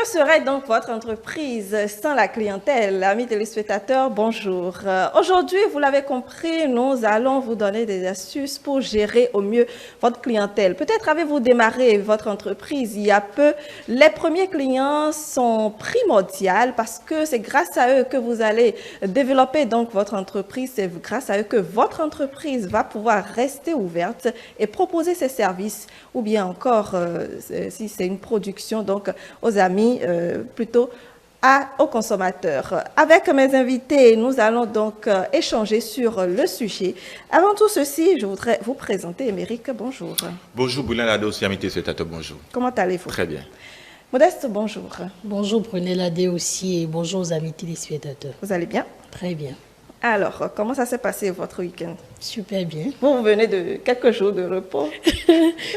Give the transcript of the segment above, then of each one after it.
serait donc votre entreprise sans la clientèle? Amis téléspectateurs, bonjour. Aujourd'hui, vous l'avez compris, nous allons vous donner des astuces pour gérer au mieux votre clientèle. Peut-être avez-vous démarré votre entreprise il y a peu. Les premiers clients sont primordiaux parce que c'est grâce à eux que vous allez développer donc votre entreprise. C'est grâce à eux que votre entreprise va pouvoir rester ouverte et proposer ses services ou bien encore, si c'est une production, donc aux amis, plutôt aux consommateurs. Avec mes invités, nous allons donc échanger sur le sujet. Avant tout ceci, je voudrais vous présenter Émeric. Bonjour. Bonjour, Brunella Adé aussi, amitié spectateur, bonjour. Comment allez-vous? Très bien. Modeste, bonjour. Bonjour Brunella Adé aussi et bonjour aux amis téléspectateurs. Vous allez bien? Très bien. Alors, comment ça s'est passé votre week-end? Super bien. Vous venez de quelques jours de repos?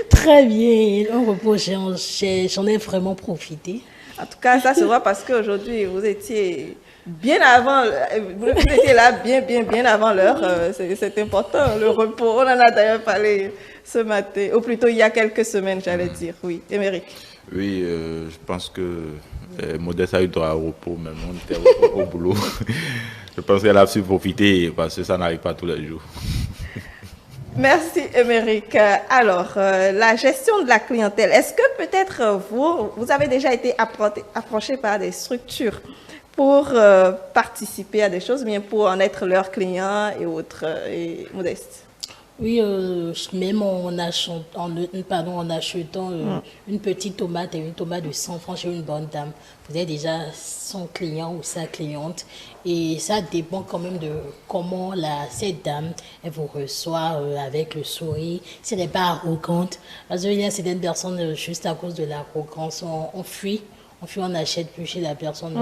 Très bien. Un repos, j'en ai vraiment profité. En tout cas, ça se voit parce qu'aujourd'hui, vous étiez bien avant, vous étiez là bien avant l'heure. C'est important, le repos. On en a d'ailleurs parlé ce matin, ou plutôt il y a quelques semaines, j'allais dire. Oui, Émeric. Oui, je pense que Modeste a eu droit au repos, même on était au boulot. Je pense qu'elle a su profiter parce que ça n'arrive pas tous les jours. Merci, Émeric. Alors, la gestion de la clientèle, est-ce que peut-être vous avez déjà été approché par des structures pour participer à des choses, bien pour en être leur client et autres, et Modeste? Oui, même en achetant une petite tomate et une tomate de 100 francs chez une bonne dame, vous êtes déjà son client ou sa cliente. Et ça dépend quand même de comment cette dame, elle vous reçoit avec le sourire, si elle n'est pas arrogante. Parce qu'il y a certaines personnes, juste à cause de l'arrogance, on fuit, on n'achète plus chez la personne.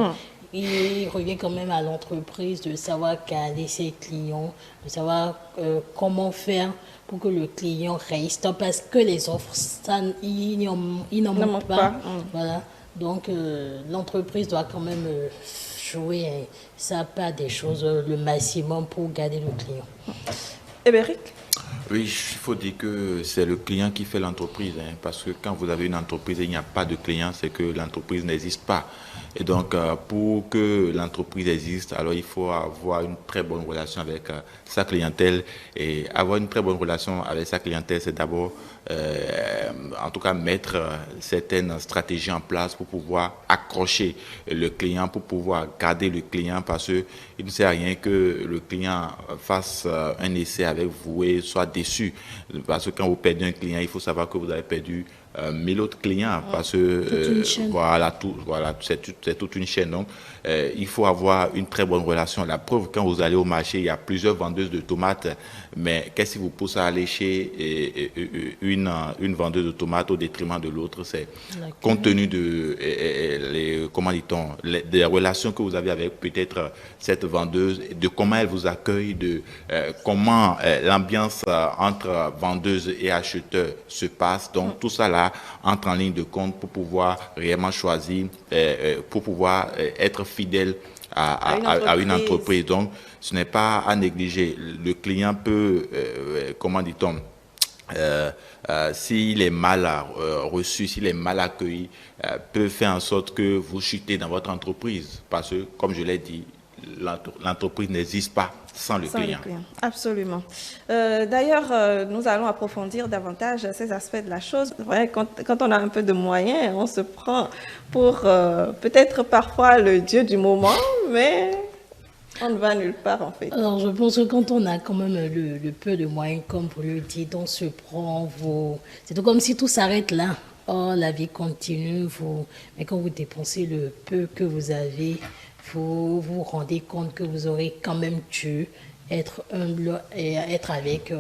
Il revient quand même à l'entreprise de savoir garder ses clients, de savoir comment faire pour que le client reste. Parce que les offres, il n'en manque pas. Voilà. Donc, l'entreprise doit quand même jouer sa part des choses le maximum pour garder le client. Émeric? Oui, il faut dire que c'est le client qui fait l'entreprise. Parce que quand vous avez une entreprise et il n'y a pas de client, c'est que l'entreprise n'existe pas. Et donc, pour que l'entreprise existe, alors il faut avoir une très bonne relation avec sa clientèle. Et avoir une très bonne relation avec sa clientèle, c'est d'abord, en tout cas, mettre certaines stratégies en place pour pouvoir accrocher le client, pour pouvoir garder le client, parce qu'il ne sert à rien que le client fasse un essai avec vous et soit déçu. Parce que quand vous perdez un client, il faut savoir que vous avez perdu 1000 autres clients, parce que voilà, c'est toute une chaîne. Donc, il faut avoir une très bonne relation. La preuve, quand vous allez au marché, il y a plusieurs vendeuses de tomates, mais qu'est-ce qui vous pousse à aller chez une vendeuse de tomates au détriment de l'autre? C'est compte tenu de comment dit-on, des relations que vous avez avec peut-être cette vendeuse, de comment elle vous accueille, de comment l'ambiance entre vendeuse et acheteur se passe. Donc, tout ça là entre en ligne de compte pour pouvoir réellement choisir, pour pouvoir être fidèle à une entreprise. Donc, ce n'est pas à négliger. Le client peut, comment dit-on, s'il est mal reçu, s'il est mal accueilli, peut faire en sorte que vous chutez dans votre entreprise. Parce que, comme je l'ai dit, l'entreprise n'existe pas sans le client. Absolument. D'ailleurs, nous allons approfondir davantage ces aspects de la chose. Ouais, quand on a un peu de moyens, on se prend pour peut-être parfois le Dieu du moment, mais on ne va nulle part en fait. Alors, je pense que quand on a quand même le peu de moyens, comme vous le dites, on se prend c'est tout comme si tout s'arrête là. Oh, la vie continue, mais quand vous dépensez le peu que vous avez, vous vous rendez compte que vous aurez quand même dû être humble et être avec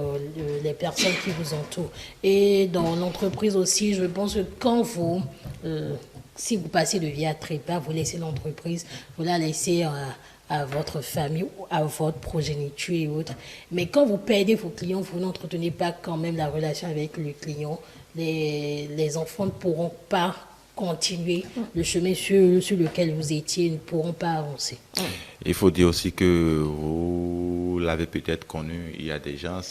les personnes qui vous entourent. Et dans l'entreprise aussi, je pense que quand si vous passez de vie à trépas, vous laissez l'entreprise, vous la laissez à votre famille, à votre progéniture et autres. Mais quand vous perdez vos clients, vous n'entretenez pas quand même la relation avec le client. Les enfants ne pourront pas continuer le chemin sur lequel vous étiez, ne pourront pas avancer. Il faut dire aussi que vous vous l'avez peut-être connu, il y a des gens,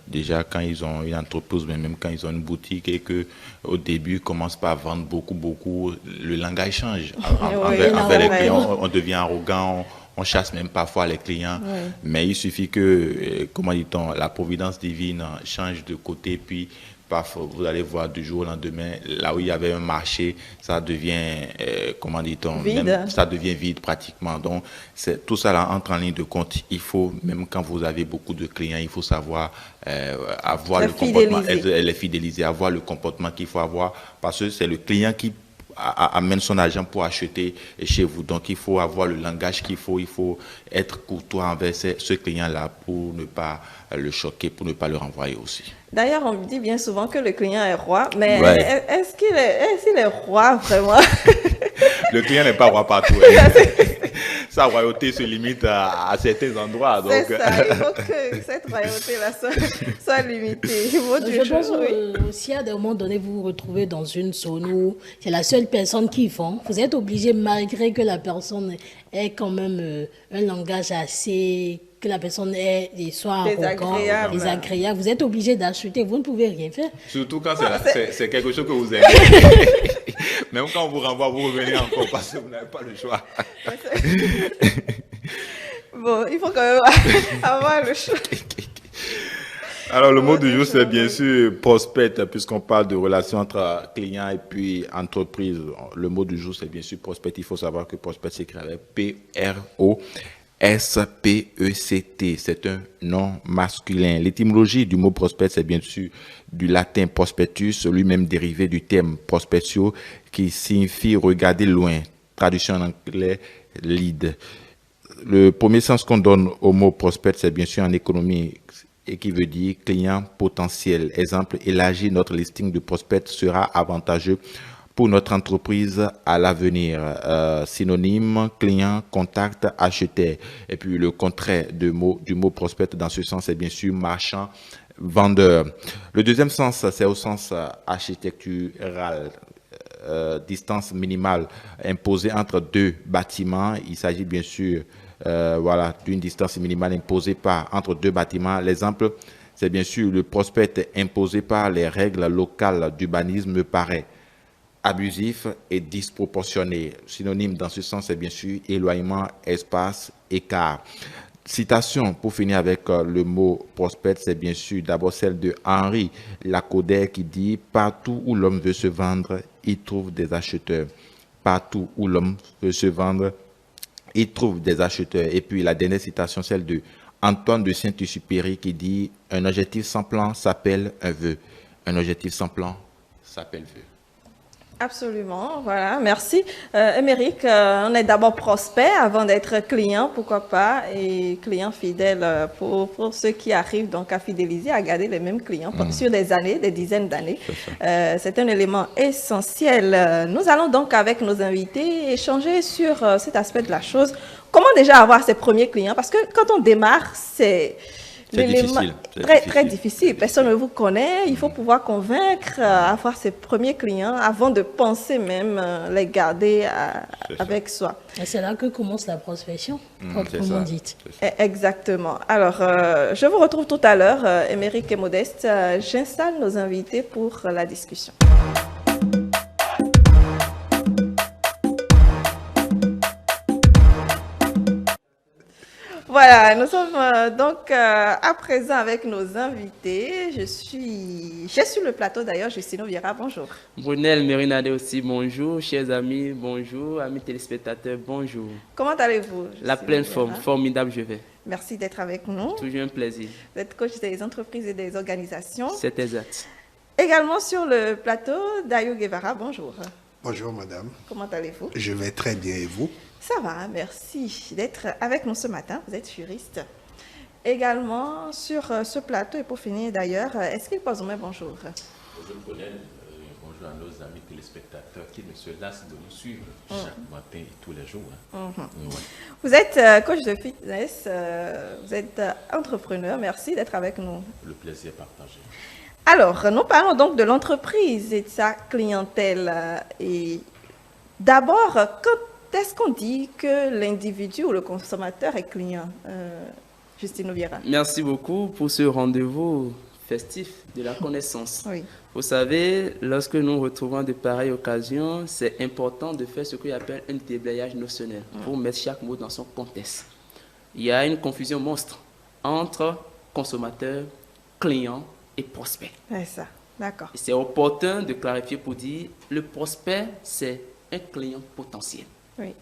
déjà quand ils ont une entreprise, mais même quand ils ont une boutique et que au début, ils commencent pas à vendre beaucoup, le langage change. Envers les clients, on devient arrogant, on chasse même parfois les clients. Oui. Mais il suffit que, comment dit-on, la providence divine change de côté, puis parfois, vous allez voir du jour au lendemain, là où il y avait un marché, ça devient, comment dit-on, ça devient vide pratiquement. Donc, tout ça là entre en ligne de compte. Il faut, même quand vous avez beaucoup de clients, il faut savoir avoir le comportement, les fidéliser, avoir le comportement qu'il faut avoir, parce que c'est le client qui amène son argent pour acheter chez vous. Donc, il faut avoir le langage qu'il faut. Il faut être courtois envers ce client-là pour ne pas le choquer, pour ne pas le renvoyer aussi. D'ailleurs, on me dit bien souvent que le client est roi, mais est-ce qu'il est roi vraiment? Le client n'est pas roi partout. Sa royauté se limite à certains endroits. Donc... C'est ça, il faut que cette royauté-là soit limitée. Je pense aussi à des moments donnés, vous vous retrouvez dans une zone où c'est la seule personne qui vend. Vous êtes obligé, malgré que la personne ait quand même un langage assez... que la personne soit arrogant, désagréable. Vous êtes obligé d'acheter, vous ne pouvez rien faire. Surtout quand c'est quelque chose que vous aimez. Même quand on vous renvoie, vous revenez encore parce que vous n'avez pas le choix. Bon, il faut quand même avoir le choix. Alors, le mot du jour, c'est bien sûr prospect, puisqu'on parle de relations entre clients et puis entreprise. Le mot du jour, c'est bien sûr prospect. Il faut savoir que prospect s'écrit avec P-R-O-S-P-E-C-T. C'est un nom masculin. L'étymologie du mot prospect, c'est bien sûr du latin prospectus, lui-même dérivé du terme prospectio, qui signifie regarder loin. Traduction en anglais, lead. Le premier sens qu'on donne au mot prospect, c'est bien sûr en économie, et qui veut dire client potentiel. Exemple, élargir notre listing de prospects sera avantageux pour notre entreprise à l'avenir. Synonyme, client, contact, acheteur. Et puis le contraire du mot prospect dans ce sens, c'est bien sûr marchand, vendeur. Le deuxième sens, c'est au sens architectural. Distance minimale imposée entre deux bâtiments. Il s'agit bien sûr d'une distance minimale imposée entre deux bâtiments. L'exemple, c'est bien sûr le prospect imposé par les règles locales d'urbanisme me paraît abusif et disproportionné. Synonyme dans ce sens, c'est bien sûr éloignement, espace, écart. Citation pour finir avec le mot prospect, c'est bien sûr d'abord celle de Henri Lacordaire qui dit « Partout où l'homme veut se vendre, il trouve des acheteurs. Partout où l'homme veut se vendre, il trouve des acheteurs. » Et puis la dernière citation, celle de Antoine de Saint-Exupéry qui dit « Un objectif sans plan s'appelle un vœu. Un objectif sans plan s'appelle vœu. » Absolument, voilà, merci. Émeric, on est d'abord prospect avant d'être client, pourquoi pas, et client fidèle pour ceux qui arrivent donc à fidéliser, à garder les mêmes clients sur des années, des dizaines d'années. C'est un élément essentiel. Nous allons donc avec nos invités échanger sur cet aspect de la chose. Comment déjà avoir ses premiers clients? Parce que quand on démarre, c'est difficile. Très difficile. Personne ne vous connaît. Il faut pouvoir convaincre, avoir ses premiers clients avant de penser même les garder avec soi. Et c'est là que commence la prospection, proprement dite. Exactement. Alors, je vous retrouve tout à l'heure, Émeric et Modeste. J'installe nos invités pour la discussion. Voilà, nous sommes donc à présent avec nos invités. Je suis sur le plateau d'ailleurs, Justino Vieira, bonjour. Brunel Merinade aussi, bonjour. Chers amis, bonjour. Amis téléspectateurs, bonjour. Comment allez-vous? La pleine forme, formidable je vais. Merci d'être avec nous. Toujours un plaisir. Vous êtes coach des entreprises et des organisations. C'est exact. Également sur le plateau, Dayo Guevara, bonjour. Bonjour madame. Comment allez-vous? Je vais très bien et vous? Ça va, merci d'être avec nous ce matin. Vous êtes juriste. Également sur ce plateau, et pour finir d'ailleurs, est-ce qu'il pose au bonjour? Bonjour Colin, bonjour à nos amis téléspectateurs qui ne se lassent de nous suivre chaque matin et tous les jours. Vous êtes coach de fitness, vous êtes entrepreneur. Merci d'être avec nous. Le plaisir partagé. Alors, nous parlons donc de l'entreprise et de sa clientèle. Et d'abord, quand est-ce qu'on dit que l'individu ou le consommateur est client? Justine Ouviera. Merci beaucoup pour ce rendez-vous festif de la connaissance. Oui. Vous savez, lorsque nous retrouvons de pareilles occasions, c'est important de faire ce qu'on appelle un déblayage notionnel pour mettre chaque mot dans son contexte. Il y a une confusion monstre entre consommateur, client et prospect. C'est ça, d'accord. Et c'est opportun de clarifier pour dire le prospect, c'est un client potentiel. Oui.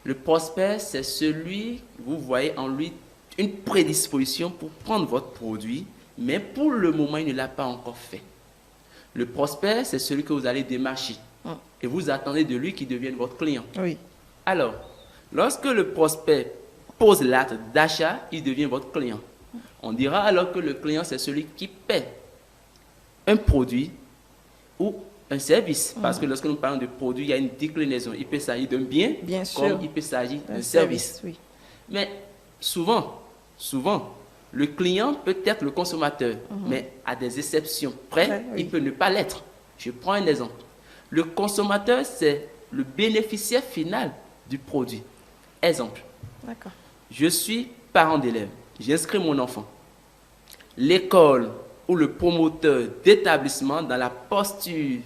Le prospect, c'est celui, vous voyez en lui une prédisposition pour prendre votre produit, mais pour le moment, il ne l'a pas encore fait. Le prospect, c'est celui que vous allez démarcher. Et vous attendez de lui qu'il devienne votre client. Oui. Alors, lorsque le prospect pose l'acte d'achat, il devient votre client. On dira alors que le client, c'est celui qui paie un produit ou un service. Parce que lorsque nous parlons de produit, il y a une déclinaison. Il peut s'agir d'un bien, Bien sûr. comme il peut s'agir d'un service. Oui. Mais souvent, le client peut être le consommateur, mais à des exceptions près, Ouais, oui. il peut ne pas l'être. Je prends un exemple. Le consommateur, c'est le bénéficiaire final du produit. Exemple, D'accord. je suis parent d'élève, j'inscris mon enfant. L'école ou le promoteur d'établissement dans la posture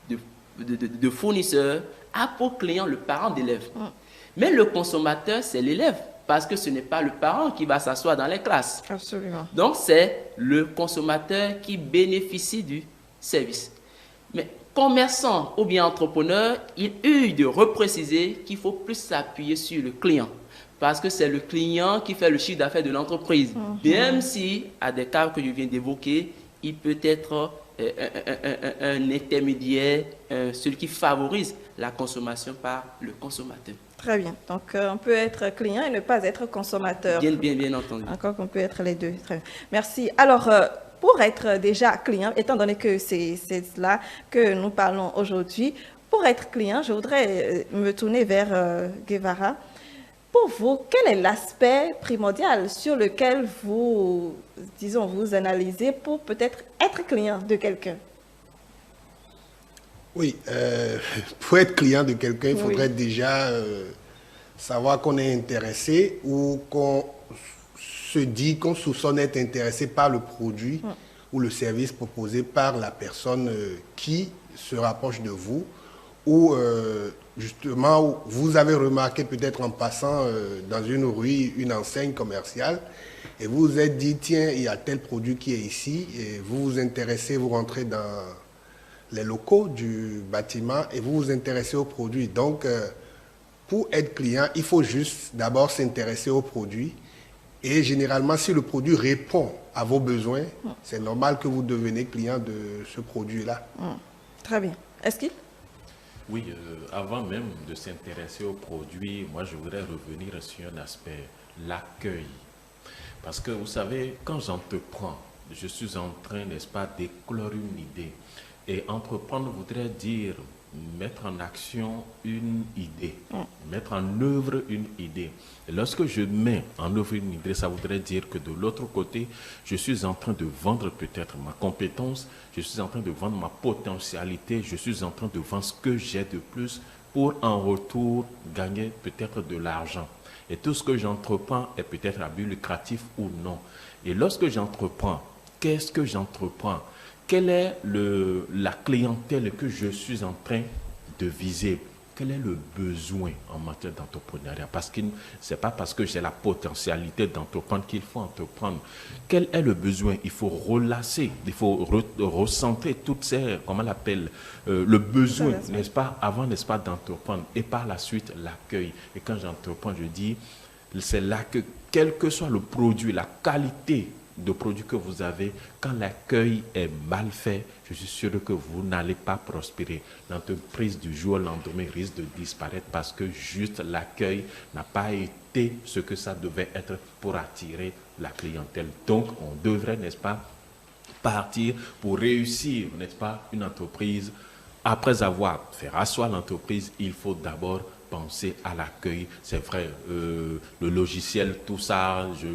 de fournisseur a pour client le parent d'élève. Mais le consommateur, c'est l'élève, parce que ce n'est pas le parent qui va s'asseoir dans les classes. Absolument. Donc, c'est le consommateur qui bénéficie du service. Mais commerçant ou bien entrepreneur, il eut de repréciser qu'il faut plus s'appuyer sur le client. Parce que c'est le client qui fait le chiffre d'affaires de l'entreprise. Même si, à des cas que je viens d'évoquer, il peut être un intermédiaire, celui qui favorise la consommation par le consommateur. Très bien. Donc, on peut être client et ne pas être consommateur. Bien entendu. Encore qu'on peut être les deux. Très bien. Merci. Alors, pour être déjà client, étant donné que c'est là que nous parlons aujourd'hui, pour être client, je voudrais me tourner vers Guevara. Pour vous, quel est l'aspect primordial sur lequel vous, disons, vous analysez pour peut-être être client de quelqu'un? Oui, pour être client de quelqu'un, il Oui. faudrait déjà savoir qu'on est intéressé ou qu'on se dit, qu'on soupçonne être intéressé par le produit ou le service proposé par la personne qui se rapproche de vous ou justement vous avez remarqué peut-être en passant dans une rue une enseigne commerciale et vous vous êtes dit tiens, il y a tel produit qui est ici et vous vous intéressez, vous rentrez dans les locaux du bâtiment et vous vous intéressez au produit. Donc, pour être client, il faut juste d'abord s'intéresser au produit. Et généralement, si le produit répond à vos besoins, c'est normal que vous deveniez client de ce produit-là. Très bien. Est-ce qu'il? Oui, avant même de s'intéresser aux produits, moi je voudrais revenir sur un aspect, l'accueil. Parce que vous savez, quand j'entreprends, je suis en train, n'est-ce pas, d'éclore une idée. Et entreprendre voudrait dire mettre en action une idée, mettre en œuvre une idée. Et lorsque je mets en œuvre une idée, ça voudrait dire que de l'autre côté, je suis en train de vendre peut-être ma compétence, je suis en train de vendre ma potentialité, je suis en train de vendre ce que j'ai de plus pour en retour gagner peut-être de l'argent. Et tout ce que j'entreprends est peut-être à but lucratif ou non. Et lorsque j'entreprends, qu'est-ce que j'entreprends? Quelle est la clientèle que je suis en train de viser? Quel est le besoin en matière d'entrepreneuriat? Parce que ce n'est pas parce que j'ai la potentialité d'entreprendre qu'il faut entreprendre. Quel est le besoin? Il faut relasser, il faut recentrer toutes ces, comment on l'appelle, le besoin, n'est-ce pas, avant, n'est-ce pas, d'entreprendre. Et par la suite, l'accueil. Et quand j'entreprends, je dis, c'est là que, quel que soit le produit, la qualité de produits que vous avez, quand l'accueil est mal fait, je suis sûr que vous n'allez pas prospérer. L'entreprise du jour au lendemain risque de disparaître parce que juste l'accueil n'a pas été ce que ça devait être pour attirer la clientèle. Donc, on devrait, n'est-ce pas, partir pour réussir, n'est-ce pas, une entreprise. Après avoir fait rasseoir l'entreprise, il faut d'abord penser à l'accueil. C'est vrai, le logiciel, tout ça, je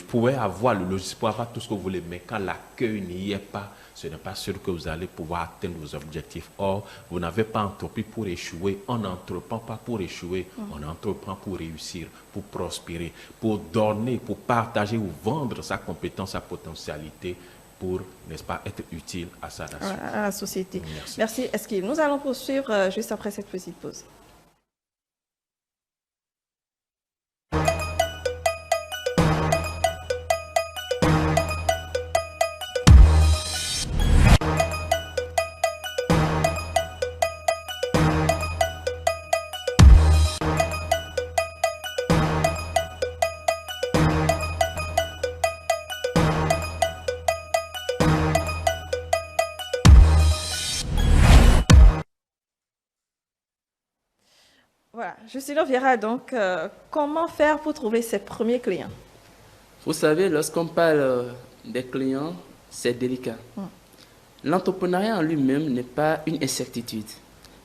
pourrais avoir le logiciel, pour avoir tout ce que vous voulez, mais quand l'accueil n'y est pas, ce n'est pas sûr que vous allez pouvoir atteindre vos objectifs. Or, vous n'avez pas entrepris pour échouer. On n'entreprend pas pour échouer, on entreprend pour réussir, pour prospérer, pour donner, pour partager ou vendre sa compétence, sa potentialité, pour, n'est-ce pas, être utile à sa nation. À la société. Merci. Merci, Eskil. Nous allons poursuivre juste après cette petite pause. Voilà, Justin verra donc comment faire pour trouver ses premiers clients. Vous savez, lorsqu'on parle des clients, c'est délicat. L'entrepreneuriat en lui-même n'est pas une incertitude.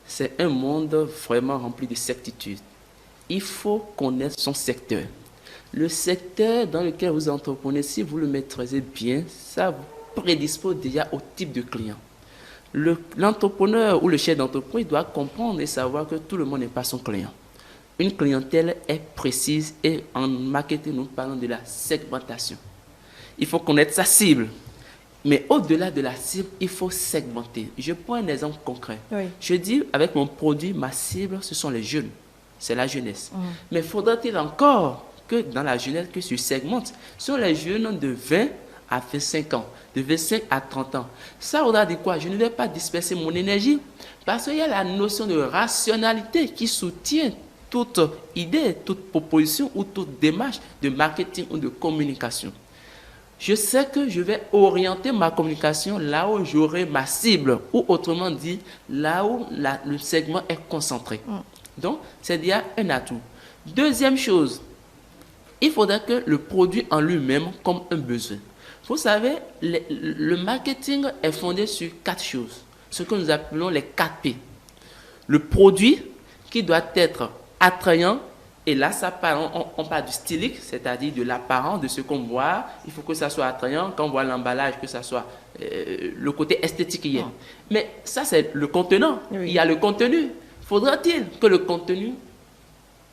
C'est un monde vraiment rempli de certitudes. Il faut connaître son secteur. Le secteur dans lequel vous entreprenez, si vous le maîtrisez bien, ça vous prédispose déjà au type de client. L'entrepreneur ou le chef d'entreprise doit comprendre et savoir que tout le monde n'est pas son client. Une clientèle est précise et en marketing, nous parlons de la segmentation. Il faut connaître sa cible. Mais au-delà de la cible, il faut segmenter. Je prends un exemple concret. Oui. Je dis, avec mon produit, ma cible, ce sont les jeunes. C'est la jeunesse. Mais faudra-t-il encore que dans la jeunesse, que je segmente? Ce sont les jeunes de 20 à 25 ans, de 25 à 30 ans. Ça voudra dire quoi? Je ne vais pas disperser mon énergie parce qu'il y a la notion de rationalité qui soutient toute idée, toute proposition ou toute démarche de marketing ou de communication. Je sais que je vais orienter ma communication là où j'aurai ma cible, ou autrement dit, là où le segment est concentré. Donc, c'est déjà un atout. Deuxième chose, il faudrait que le produit en lui-même comme un besoin. Vous savez, le marketing est fondé sur 4 choses, ce que nous appelons les 4 P. Le produit qui doit être attrayant, et là, on parle du stylique, c'est-à-dire de l'apparent, de ce qu'on voit. Il faut que ça soit attrayant. Quand on voit l'emballage, que ça soit le côté esthétique hier. Mais ça, c'est le contenant. Oui. Il y a le contenu. Faudra-t-il que le contenu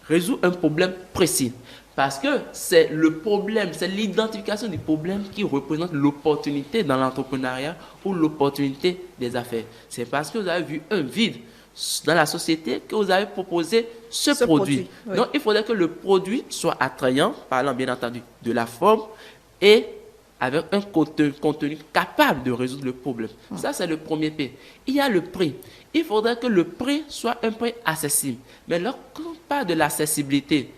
résout un problème précis? Parce que c'est le problème, c'est l'identification du problème qui représente l'opportunité dans l'entrepreneuriat ou l'opportunité des affaires. C'est parce que vous avez vu un vide dans la société que vous avez proposé ce produit. Oui. Donc, il faudrait que le produit soit attrayant, parlant bien entendu de la forme, et avec un contenu capable de résoudre le problème. Ça, c'est le premier P. Il y a le prix. Il faudrait que le prix soit un prix accessible. Mais lorsqu'on parle de l'accessibilité,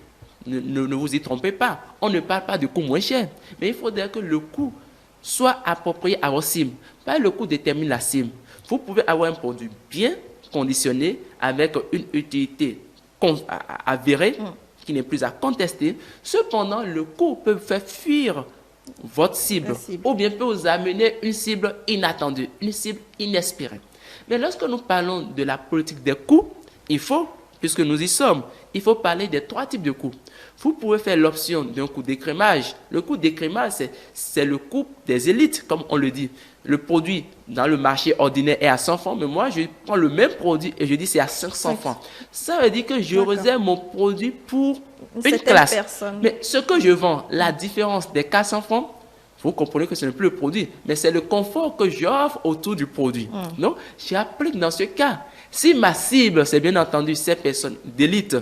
ne vous y trompez pas. On ne parle pas de coût moins cher. Mais il faudrait que le coût soit approprié à vos cibles. Pas le coût détermine la cible. Vous pouvez avoir un produit bien conditionné avec une utilité avérée qui n'est plus à contester. Cependant, le coût peut faire fuir votre cible ou bien peut vous amener une cible inattendue, une cible inespérée. Mais lorsque nous parlons de la politique des coûts, il faut, puisque nous y sommes, il faut parler des 3 types de coûts. Vous pouvez faire l'option d'un coût d'écrémage. Le coût d'écrémage, c'est le coût des élites, comme on le dit. Le produit dans le marché ordinaire est à 100 francs, mais moi, je prends le même produit et je dis c'est à 500 francs. Ça veut dire que je réserve mon produit pour une classe. Personne. Mais ce que je vends, la différence des 400 francs, vous comprenez que ce n'est plus le produit, mais c'est le confort que j'offre autour du produit. Donc, j'applique dans ce cas. Si ma cible, c'est bien entendu ces personnes d'élite,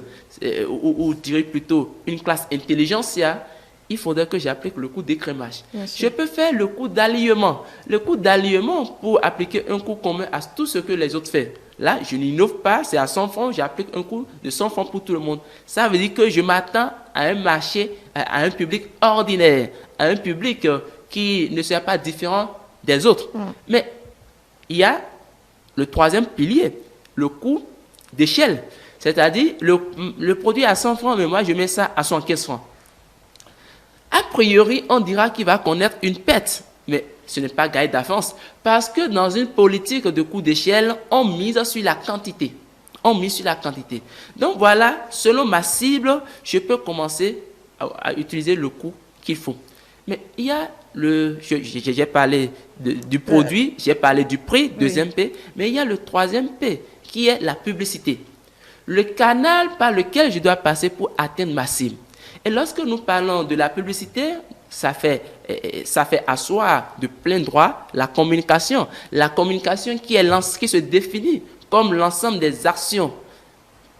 ou je dirais plutôt une classe intelligentsia, il faudrait que j'applique le coût d'écrémage. Je peux faire le coût d'alliement. Le coût d'alliement pour appliquer un coût commun à tout ce que les autres font. Là, je n'innove pas, c'est à 100 francs, j'applique un coût de 100 francs pour tout le monde. Ça veut dire que je m'attends à un marché, à un public ordinaire, à un public qui ne sera pas différent des autres. Mais il y a le 3e pilier, le coût d'échelle. C'est-à-dire, le produit à 100 francs, mais moi, je mets ça à 75 francs. A priori, on dira qu'il va connaître une perte, mais ce n'est pas gagné d'avance. Parce que dans une politique de coût d'échelle, on mise sur la quantité. ont mis sur la quantité. Donc voilà, selon ma cible, je peux commencer à utiliser le coût qu'il faut. Mais il y a j'ai parlé du produit, j'ai parlé du prix, deuxième P, mais il y a le troisième P, qui est la publicité. Le canal par lequel je dois passer pour atteindre ma cible. Et lorsque nous parlons de la publicité, ça fait asseoir de plein droit la communication. La communication qui se définit comme l'ensemble des actions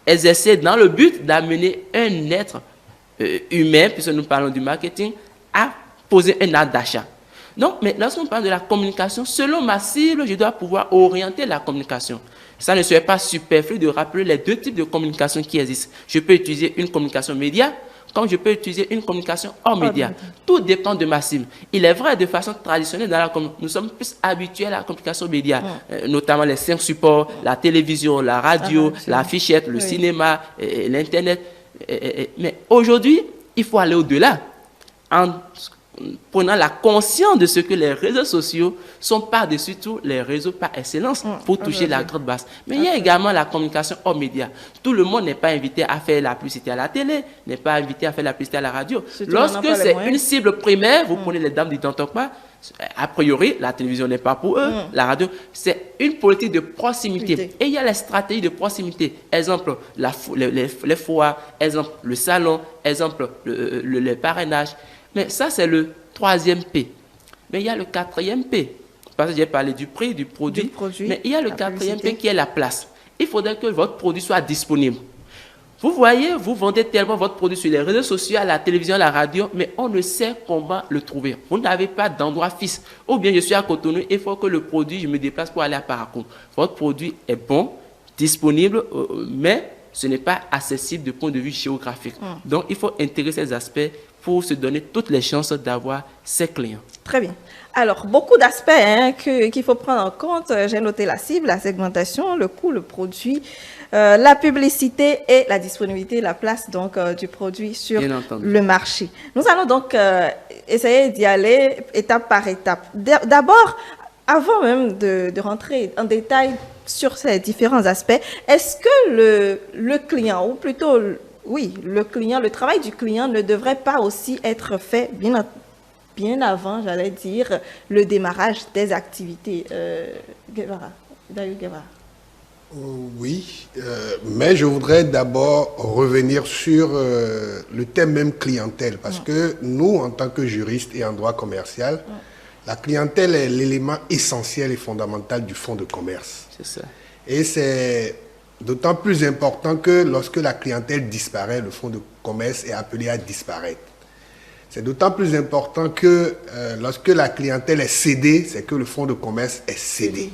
exercées dans le but d'amener un être humain, puisque nous parlons du marketing, à poser un acte d'achat. Donc, mais lorsqu'on parle de la communication, selon ma cible, je dois pouvoir orienter la communication. Ça ne serait pas superflu de rappeler les deux types de communication qui existent. Je peux utiliser une communication média, comme je peux utiliser une communication hors média. Tout dépend de ma cible. Il est vrai, de façon traditionnelle, nous sommes plus habitués à la communication média, notamment les 5 supports, la télévision, la radio, la fichette, le cinéma, l'Internet. Mais aujourd'hui, il faut aller au-delà, en prenant la conscience de ce que les réseaux sociaux sont par-dessus tout les réseaux par excellence pour toucher la grande masse. Mais il y a également la communication hors média. Tout le monde n'est pas invité à faire la publicité à la télé, n'est pas invité à faire la publicité à la radio. Lorsque c'est une cible primaire, vous prenez les dames du Tantokpa, a priori, la télévision n'est pas pour eux, la radio, c'est une politique de proximité. Et il y a les stratégies de proximité. Exemple, les foires, exemple, le salon, exemple, le parrainage. Mais ça, c'est le troisième P. Mais il y a le quatrième P. Parce que j'ai parlé du prix, du produit. Mais il y a le quatrième P qui est la place. Il faudrait que votre produit soit disponible. Vous voyez, vous vendez tellement votre produit sur les réseaux sociaux, à la télévision, à la radio, mais on ne sait comment le trouver. Vous n'avez pas d'endroit fixe. Ou bien je suis à Cotonou, il faut que le produit, je me déplace pour aller à Parakou. Votre produit est bon, disponible, mais ce n'est pas accessible du point de vue géographique. Donc, il faut intégrer ces aspects pour se donner toutes les chances d'avoir ses clients. Très bien. Alors, beaucoup d'aspects qu'il faut prendre en compte. J'ai noté la cible, la segmentation, le coût, le produit, la publicité et la disponibilité, la place donc, du produit sur le marché. Nous allons donc essayer d'y aller étape par étape. D'abord, avant même de rentrer en détail sur ces différents aspects, est-ce que le client, ou plutôt... Oui, le travail du client ne devrait pas aussi être fait bien avant, j'allais dire, le démarrage des activités. David Guevara. Oui, mais je voudrais d'abord revenir sur le thème même clientèle, parce que nous, en tant que juristes et en droit commercial, la clientèle est l'élément essentiel et fondamental du fonds de commerce. C'est ça. Et c'est d'autant plus important que lorsque la clientèle disparaît, le fonds de commerce est appelé à disparaître. C'est d'autant plus important que lorsque la clientèle est cédée, c'est que le fonds de commerce est cédé.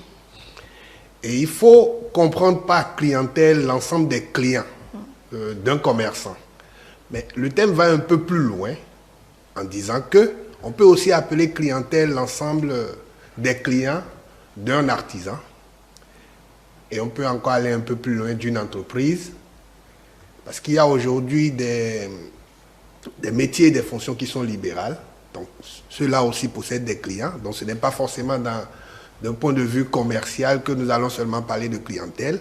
Et il faut comprendre par clientèle l'ensemble des clients d'un commerçant. Mais le thème va un peu plus loin en disant que on peut aussi appeler clientèle l'ensemble des clients d'un artisan. Et on peut encore aller un peu plus loin d'une entreprise, parce qu'il y a aujourd'hui des métiers et des fonctions qui sont libérales. Donc, ceux-là aussi possèdent des clients. Donc, ce n'est pas forcément d'un point de vue commercial que nous allons seulement parler de clientèle.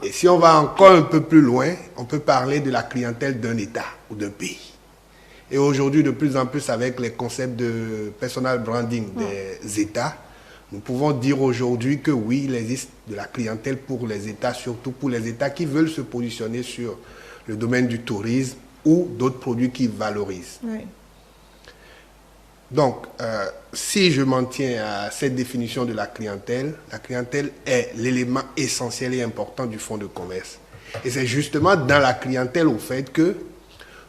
Et si on va encore un peu plus loin, on peut parler de la clientèle d'un État ou d'un pays. Et aujourd'hui, de plus en plus, avec les concepts de personal branding des États, nous pouvons dire aujourd'hui que oui, il existe de la clientèle pour les États, surtout pour les États qui veulent se positionner sur le domaine du tourisme ou d'autres produits qui valorisent. Oui. Donc, si je m'en tiens à cette définition de la clientèle est l'élément essentiel et important du fonds de commerce. Et c'est justement dans la clientèle au fait que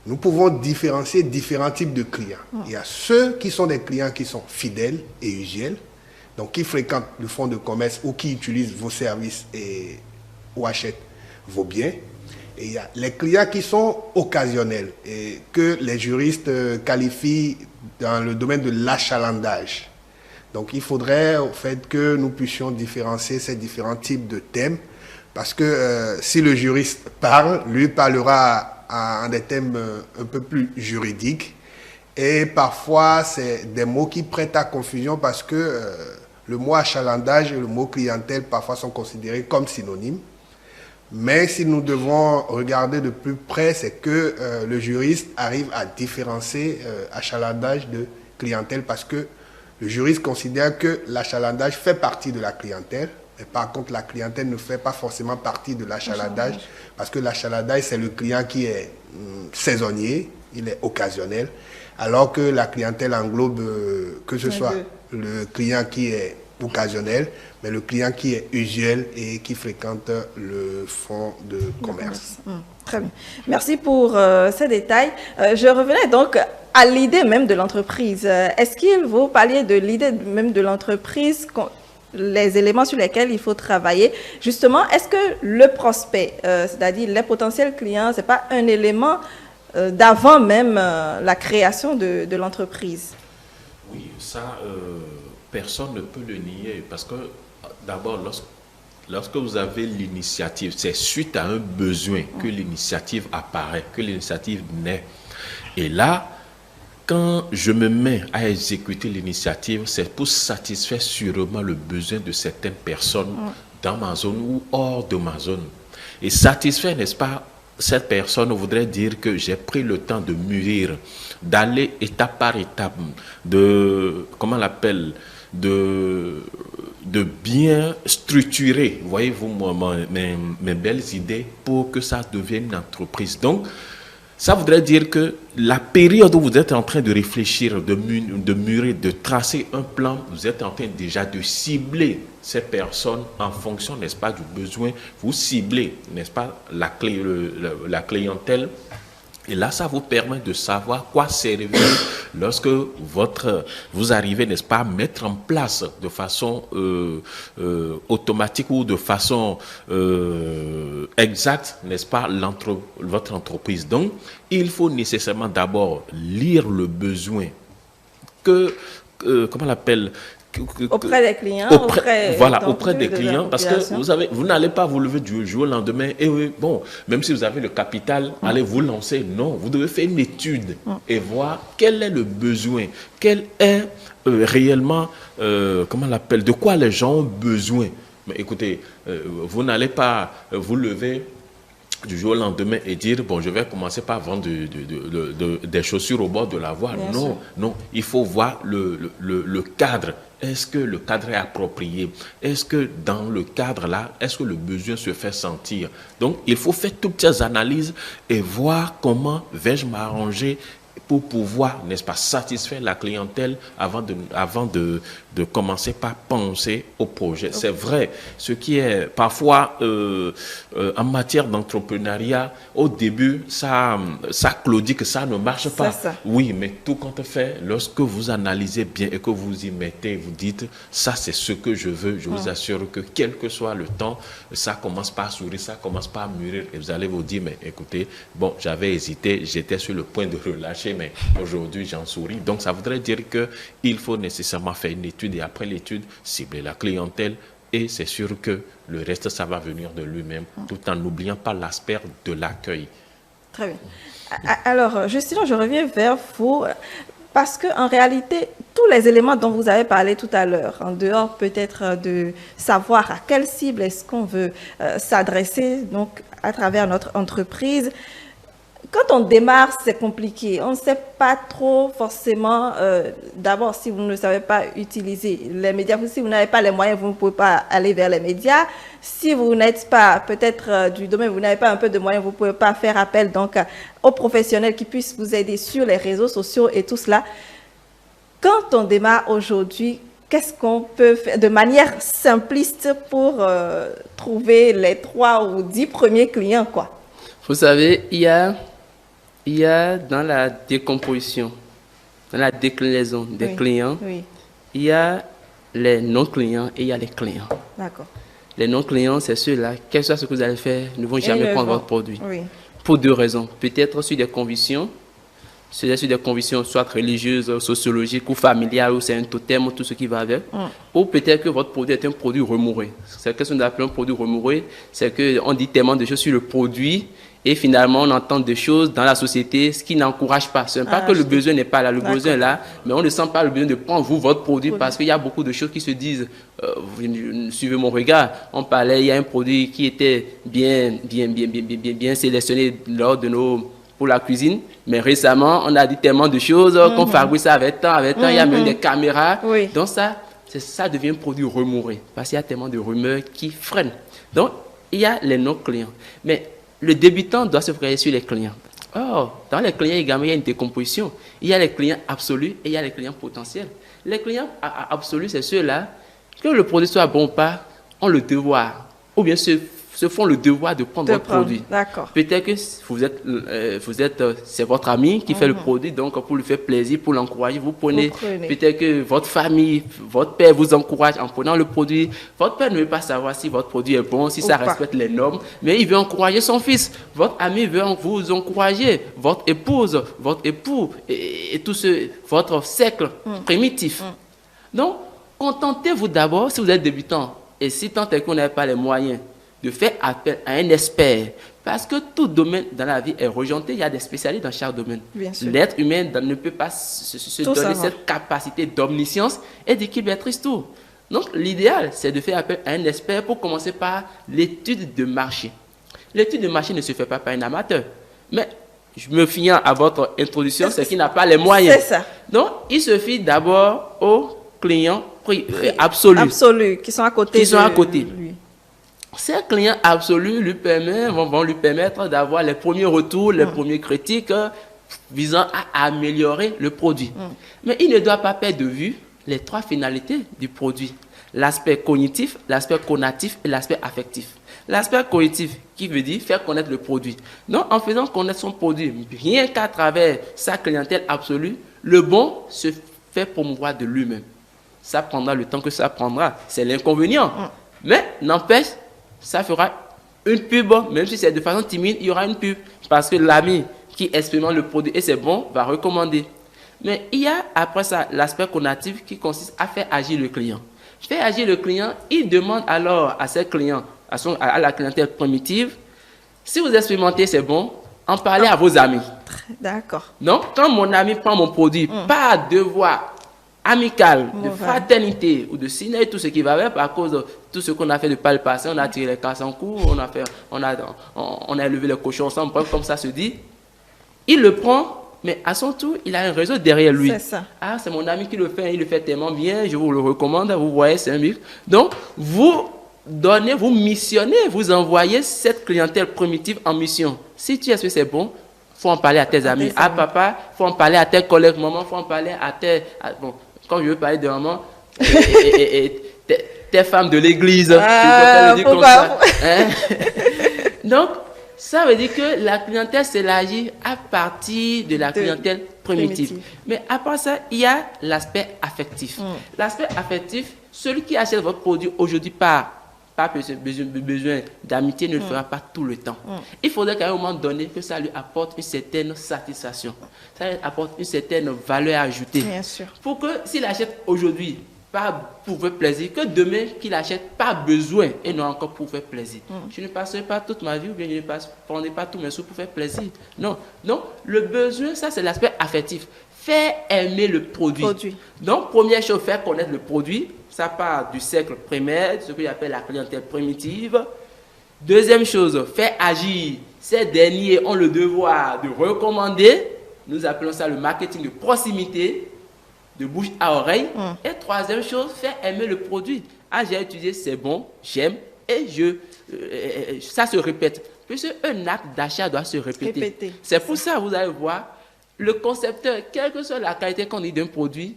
nous pouvons différencier différents types de clients. Il y a ceux qui sont des clients qui sont fidèles et usuels, donc qui fréquentent le fonds de commerce ou qui utilisent vos services ou achètent vos biens. Et il y a les clients qui sont occasionnels et que les juristes qualifient dans le domaine de l'achalandage. Donc il faudrait au fait que nous puissions différencier ces différents types de thèmes parce que si le juriste parle, lui parlera en des thèmes un peu plus juridiques et parfois c'est des mots qui prêtent à confusion parce que le mot achalandage et le mot clientèle parfois sont considérés comme synonymes. Mais si nous devons regarder de plus près, c'est que le juriste arrive à différencier achalandage de clientèle parce que le juriste considère que l'achalandage fait partie de la clientèle. Mais par contre, la clientèle ne fait pas forcément partie de l'achalandage parce que l'achalandage, c'est le client qui est saisonnier, il est occasionnel, alors que la clientèle englobe que ce soit le client qui est occasionnel, mais le client qui est usuel et qui fréquente le fonds de commerce. Très bien. Merci pour ces détails. Je revenais donc à l'idée même de l'entreprise. Est-ce qu'il vous parliez de l'idée même de l'entreprise, les éléments sur lesquels il faut travailler? Justement, est-ce que le prospect, c'est-à-dire les potentiels clients, ce n'est pas un élément d'avant même la création de l'entreprise? Oui, ça, personne ne peut le nier parce que d'abord, lorsque vous avez l'initiative, c'est suite à un besoin que l'initiative apparaît, que l'initiative naît. Et là, quand je me mets à exécuter l'initiative, c'est pour satisfaire sûrement le besoin de certaines personnes dans ma zone ou hors de ma zone. Et satisfaire, n'est-ce pas, cette personne voudrait dire que j'ai pris le temps de mûrir, d'aller étape par étape, de, comment on l'appelle, de bien structurer, voyez-vous, mes belles idées pour que ça devienne une entreprise. Donc, ça voudrait dire que la période où vous êtes en train de réfléchir, de mûrir, de tracer un plan, vous êtes en train déjà de cibler ces personnes en fonction, n'est-ce pas, du besoin. Vous ciblez, n'est-ce pas, la clientèle. Et là, ça vous permet de savoir quoi servir lorsque vous arrivez, n'est-ce pas, à mettre en place de façon automatique ou de façon exacte, n'est-ce pas, votre entreprise. Donc, il faut nécessairement d'abord lire le besoin comment on l'appelle, auprès des clients, auprès des clients, parce que vous n'allez pas vous lever du jour au lendemain et oui, bon, même si vous avez le capital, allez vous lancer. Non, vous devez faire une étude et voir quel est le besoin, quel est réellement, comment on l'appelle, de quoi les gens ont besoin. Mais écoutez, vous n'allez pas vous lever du jour au lendemain et dire, bon, je vais commencer par vendre des chaussures au bord de la voie. Non, il faut voir le cadre. Est-ce que le cadre est approprié? Est-ce que dans le cadre-là, est-ce que le besoin se fait sentir? Donc, il faut faire toutes ces analyses et voir comment vais-je m'arranger pour pouvoir, n'est-ce pas, satisfaire la clientèle avant de commencer par penser au projet. C'est vrai, ce qui est parfois en matière d'entrepreneuriat, au début, ça claudit que ça ne marche pas. Oui, mais tout compte fait, lorsque vous analysez bien et que vous y mettez, vous dites, ça c'est ce que je veux, je vous assure que quel que soit le temps, ça commence par sourire, ça commence par mûrir et vous allez vous dire, mais écoutez, bon, j'avais hésité, j'étais sur le point de relâcher, mais aujourd'hui j'en souris. Donc ça voudrait dire qu'il faut nécessairement faire une étude et après l'étude, cibler la clientèle et c'est sûr que le reste, ça va venir de lui-même tout en n'oubliant pas l'aspect de l'accueil. Très bien. Alors, Justin, je reviens vers vous parce qu'en réalité, tous les éléments dont vous avez parlé tout à l'heure, en dehors peut-être de savoir à quelle cible est-ce qu'on veut s'adresser donc à travers notre entreprise, quand on démarre, c'est compliqué. On ne sait pas trop forcément, d'abord, si vous ne savez pas utiliser les médias, si vous n'avez pas les moyens, vous ne pouvez pas aller vers les médias. Si vous n'êtes pas peut-être du domaine, vous n'avez pas un peu de moyens, vous ne pouvez pas faire appel donc aux professionnels qui puissent vous aider sur les réseaux sociaux et tout cela. Quand on démarre aujourd'hui, qu'est-ce qu'on peut faire de manière simpliste pour trouver les 3 ou 10 premiers clients, quoi? Vous savez, il y a dans la décomposition, dans la déclinaison des clients, il y a les non-clients et il y a les clients. D'accord. Les non-clients, c'est ceux-là, quel que soit ce que vous allez faire, ne vont jamais prendre votre produit. Oui. Pour 2 raisons. Peut-être sur des convictions, sur des convictions soit religieuses, sociologiques ou familiales, ou c'est un totem, ou tout ce qui va avec. Ou peut-être que votre produit est un produit remouré. C'est la question d'appeler un produit remouré, c'est qu'on dit tellement de choses sur le produit Et finalement, on entend des choses dans la société, ce qui n'encourage pas. Ce n'est pas que le besoin n'est pas là, le besoin est là, mais on ne sent pas le besoin de prendre votre produit parce qu'il y a beaucoup de choses qui se disent. Vous suivez mon regard. On parlait, il y a un produit qui était bien sélectionné pour la cuisine, mais récemment, on a dit tellement de choses qu'on fabrique ça avec temps, il y a même des caméras. Oui. Donc ça devient un produit remouré parce qu'il y a tellement de rumeurs qui freinent. Donc, il y a les non-clients. Mais le débutant doit se focaliser sur les clients. Or, dans les clients également, il y a une décomposition. Il y a les clients absolus et il y a les clients potentiels. Les clients absolus, c'est ceux-là, que le produit soit bon ou pas, ont le devoir, ou bien se font le devoir de prendre votre produit. D'accord. Peut-être que c'est votre ami qui fait le produit, donc pour lui faire plaisir, pour l'encourager, vous prenez. Peut-être que votre famille, votre père vous encourage en prenant le produit. Votre père ne veut pas savoir si votre produit est bon, si ça respecte les normes, mais il veut encourager son fils. Votre ami veut vous encourager, votre épouse, votre époux, et tout votre cercle primitif. Donc, contentez-vous d'abord si vous êtes débutant. Et si tant est qu'on n'a pas les moyens de faire appel à un expert, parce que tout domaine dans la vie est rejeté, il y a des spécialistes dans chaque domaine. L'être humain ne peut pas se donner cette capacité d'omniscience et de qui maîtrise tout. Donc l'idéal, c'est de faire appel à un expert pour commencer par l'étude de marché. L'étude de marché ne se fait pas par un amateur. Mais je me fiant à votre introduction, c'est qu'il n'a pas les moyens. C'est ça. Donc il suffit d'abord aux clients absolus. Qui sont à côté. Lui. Ces clients absolus vont lui permettre d'avoir les premiers retours, les premières critiques visant à améliorer le produit. Mais il ne doit pas perdre de vue les trois finalités du produit. L'aspect cognitif, l'aspect conatif et l'aspect affectif. L'aspect cognitif qui veut dire faire connaître le produit. Donc en faisant connaître son produit, rien qu'à travers sa clientèle absolue, le bon se fait promouvoir de lui-même. Ça prendra le temps que ça prendra, c'est l'inconvénient. Mais n'empêche, ça fera une pub, même si c'est de façon timide, il y aura une pub. Parce que l'ami qui expérimente le produit et c'est bon, va recommander. Mais il y a après ça l'aspect conatif qui consiste à faire agir le client. Faire agir le client, il demande alors à ses clients, à la clientèle primitive, si vous expérimentez, c'est bon, en parlez à vos amis. D'accord. Donc, quand mon ami prend mon produit, pas devoir amical, de fraternité ou de ciné, tout ce qui va avec, à cause de tout ce qu'on a fait de par le passé, on a tiré les casses en cours, on a élevé les cochons ensemble, comme ça se dit. Il le prend, mais à son tour, il a un réseau derrière lui. C'est ça. Ah, c'est mon ami qui le fait, il le fait tellement bien, je vous le recommande, vous voyez, c'est un mix. Donc, vous missionnez, vous envoyez cette clientèle primitive en mission. Si tu es sûr que c'est bon, il faut en parler à tes amis. Ah, papa, il faut en parler à tes collègues, maman, il faut en parler à tes... Bon, quand je veux parler de maman, tes femmes de l'église, je peux comme ça. Hein? Donc, ça veut dire que la clientèle s'élargit à partir de la clientèle primitive. Mais à part ça, il y a l'aspect affectif. L'aspect affectif, celui qui achète votre produit aujourd'hui pas besoin d'amitié ne le fera pas tout le temps. Il faudrait qu'à un moment donné, que ça lui apporte une certaine satisfaction. Ça lui apporte une certaine valeur ajoutée. Bien sûr. Pour que s'il achète aujourd'hui, pas pour faire plaisir, que demain qu'il achète pas besoin et non encore pour faire plaisir. Je ne passerai pas toute ma vie ou bien je ne prendrai pas tous mes sous pour faire plaisir. Non. Donc, le besoin, ça c'est l'aspect affectif. Faire aimer le produit. Donc, première chose, faire connaître le produit. Ça part du cercle primaire, ce que j'appelle la clientèle primitive. Deuxième chose, faire agir. Ces derniers ont le devoir de recommander. Nous appelons ça le marketing de proximité, de bouche à oreille. Et troisième chose, faire aimer le produit. Ah, j'ai utilisé, c'est bon, j'aime, et ça se répète. Puisque un acte d'achat doit se répéter. C'est pour ça, vous allez voir, le concepteur, quelle que soit la qualité qu'on dit d'un produit,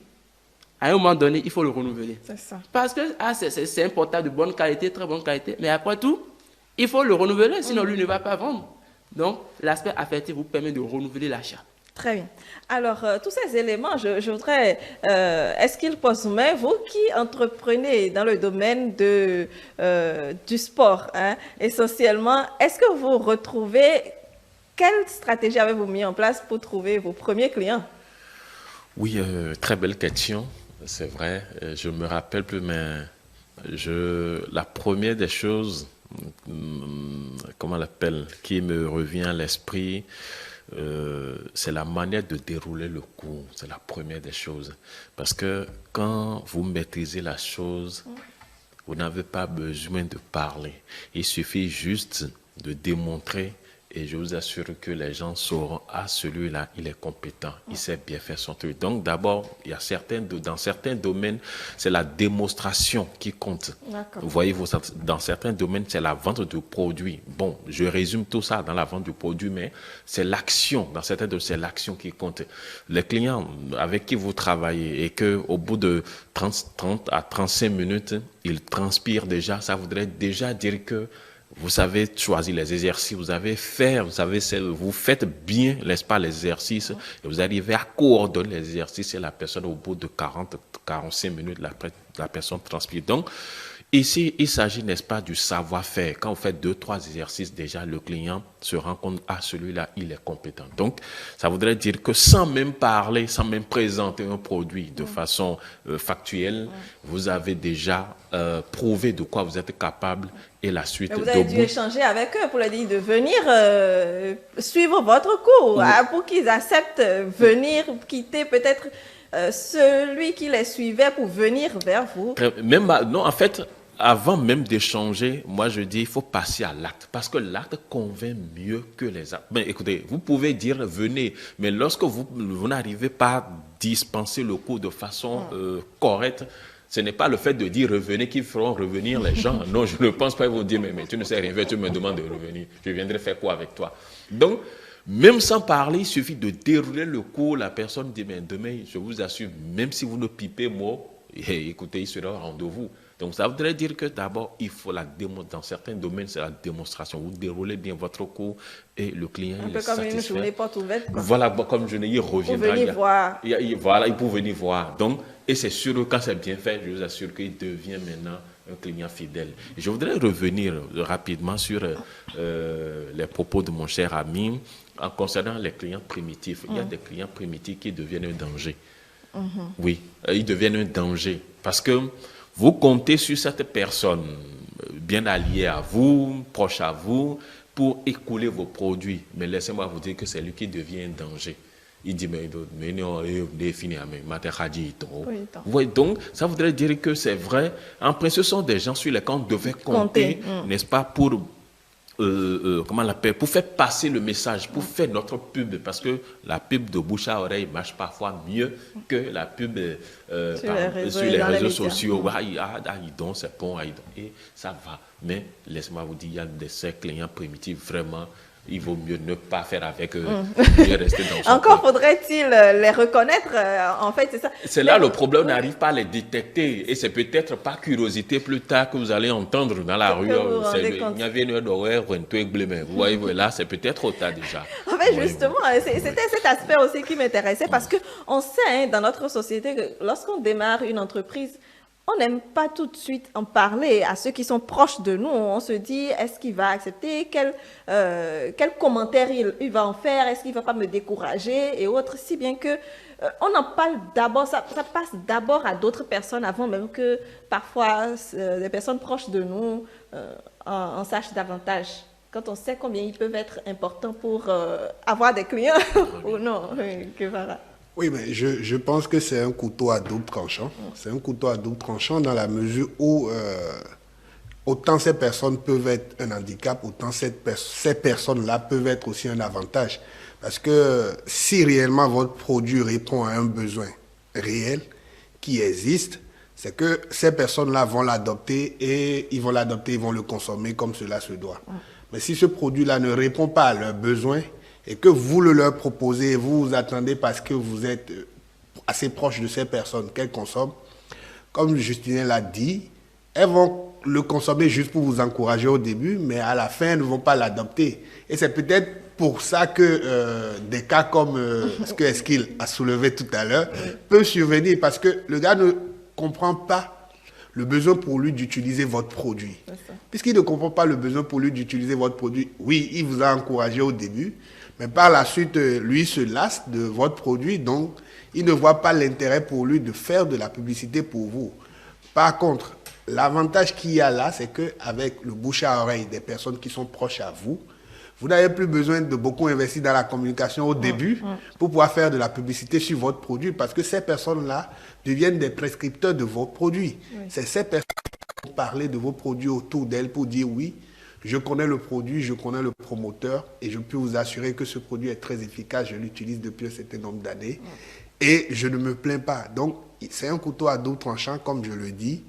à un moment donné, il faut le renouveler. C'est ça. Parce que c'est un portable de bonne qualité, très bonne qualité, mais après tout, il faut le renouveler, sinon lui ne va pas vendre. Donc, l'aspect affectif vous permet de renouveler l'achat. Très bien. Alors, tous ces éléments, je voudrais... est-ce qu'ils posent main, vous qui entreprenez dans le domaine du sport, hein, essentiellement, est-ce que vous retrouvez... Quelle stratégie avez-vous mis en place pour trouver vos premiers clients? Oui, très belle question. C'est vrai, je me rappelle plus, mais la première des choses, comment on l'appelle, qui me revient à l'esprit, c'est la manière de dérouler le cours. C'est la première des choses. Parce que quand vous maîtrisez la chose, vous n'avez pas besoin de parler. Il suffit juste de démontrer. Et je vous assure que les gens sauront, ah, celui-là, il est compétent, il sait bien faire son truc. Donc, d'abord, dans certains domaines, c'est la démonstration qui compte. Vous voyez, dans certains domaines, c'est la vente de produits. Bon, je résume tout ça dans la vente du produit, mais c'est l'action. Dans certains domaines, c'est l'action qui compte. Les clients avec qui vous travaillez et qu'au bout de 30 à 35 minutes, ils transpirent déjà, ça voudrait déjà dire que vous savez choisir les exercices, vous faites bien, n'est-ce pas, les exercices, et vous arrivez à coordonner les exercices et la personne, au bout de 45 minutes, la personne transpire. Donc, ici, il s'agit, n'est-ce pas, du savoir-faire. Quand vous faites 2-3 exercices, déjà, le client se rend compte, ah, celui-là, il est compétent. Donc, ça voudrait dire que sans même parler, sans même présenter un produit de façon factuelle, vous avez déjà prouvé de quoi vous êtes capable et la suite. Mais vous avez dû échanger avec eux pour leur dire de venir suivre votre cours, pour qu'ils acceptent venir quitter peut-être celui qui les suivait pour venir vers vous. Non, en fait, avant même d'échanger, moi je dis il faut passer à l'acte parce que l'acte convainc mieux que les actes. Mais écoutez, vous pouvez dire venez, mais lorsque vous n'arrivez pas à dispenser le cours de façon correcte, ce n'est pas le fait de dire revenez qui feront revenir les gens. Non, je ne pense pas. Ils vont dire mais tu ne sais rien faire, tu me demandes de revenir. Je viendrai faire quoi avec toi? Donc, même sans parler, il suffit de dérouler le cours. La personne dit mais demain, je vous assure, même si vous ne pipez mot, écoutez, il sera au rendez-vous. Donc, ça voudrait dire que d'abord, il faut dans certains domaines, c'est la démonstration. Vous déroulez bien votre cours et le client il est satisfait. Un peu comme une journée porte ouverte. Voilà, comme je il reviendra. Pour venir voir. Voilà, il peut venir voir. Donc, et c'est sûr que quand c'est bien fait, je vous assure qu'il devient maintenant un client fidèle. Et je voudrais revenir rapidement sur les propos de mon cher ami en concernant les clients primitifs. Il y a des clients primitifs qui deviennent un danger. Oui, ils deviennent un danger parce que vous comptez sur cette personne bien alliée à vous, proche à vous, pour écouler vos produits. Mais laissez-moi vous dire que c'est lui qui devient un danger. Il dit, mais non, il est fini, mais oui, donc, ça voudrait dire que c'est vrai. En principe, ce sont des gens sur lesquels on devait compter, n'est-ce pas, pour comment on l'appelle, pour faire passer le message, pour faire notre pub, parce que la pub de bouche à oreille marche parfois mieux que la pub sur les réseaux sociaux. Donc c'est bon, et ça va. Mais laissez-moi vous dire, il y a ces clients primitifs vraiment. Il vaut mieux ne pas faire avec eux, mieux rester dans son Encore faudrait-il les reconnaître, en fait, c'est ça. C'est là le problème, on n'arrive pas à les détecter. Et c'est peut-être par curiosité plus tard que vous allez entendre dans la rue. Il y avait une heure d'horaire, vous voyez, là, c'est peut-être trop tard déjà. En fait, justement, c'était cet aspect aussi qui m'intéressait parce qu'on sait, dans notre société, que lorsqu'on démarre une entreprise, on n'aime pas tout de suite en parler à ceux qui sont proches de nous. On se dit, est-ce qu'il va accepter? Quel commentaire il va en faire? Est-ce qu'il ne va pas me décourager? Et autres, si bien que on en parle d'abord, ça passe d'abord à d'autres personnes avant même que parfois les personnes proches de nous en sachent davantage. Quand on sait combien ils peuvent être importants pour avoir des clients ou non, que voilà. Oui, mais je pense que c'est un couteau à double tranchant. C'est un couteau à double tranchant dans la mesure où autant ces personnes peuvent être un handicap, autant ces personnes-là peuvent être aussi un avantage. Parce que si réellement votre produit répond à un besoin réel qui existe, c'est que ces personnes-là vont l'adopter et ils vont le consommer comme cela se doit. Mais si ce produit-là ne répond pas à leurs besoins, et que vous le leur proposez, vous vous attendez parce que vous êtes assez proche de ces personnes qu'elles consomment, comme Justine l'a dit, elles vont le consommer juste pour vous encourager au début, mais à la fin, elles ne vont pas l'adopter. Et c'est peut-être pour ça que des cas comme ce que Eskil a soulevé tout à l'heure peuvent survenir, parce que le gars ne comprend pas le besoin pour lui d'utiliser votre produit. Puisqu'il ne comprend pas le besoin pour lui d'utiliser votre produit, oui, il vous a encouragé au début, mais par la suite, lui se lasse de votre produit, donc il ne voit pas l'intérêt pour lui de faire de la publicité pour vous. Par contre, l'avantage qu'il y a là, c'est qu'avec le bouche à oreille des personnes qui sont proches à vous, vous n'avez plus besoin de beaucoup investir dans la communication au début pour pouvoir faire de la publicité sur votre produit parce que ces personnes-là deviennent des prescripteurs de vos produits. Oui. C'est ces personnes qui vont parler de vos produits autour d'elles pour dire oui, je connais le produit, je connais le promoteur et je peux vous assurer que ce produit est très efficace, je l'utilise depuis un certain nombre d'années et je ne me plains pas. Donc, c'est un couteau à double tranchant, comme je le dis,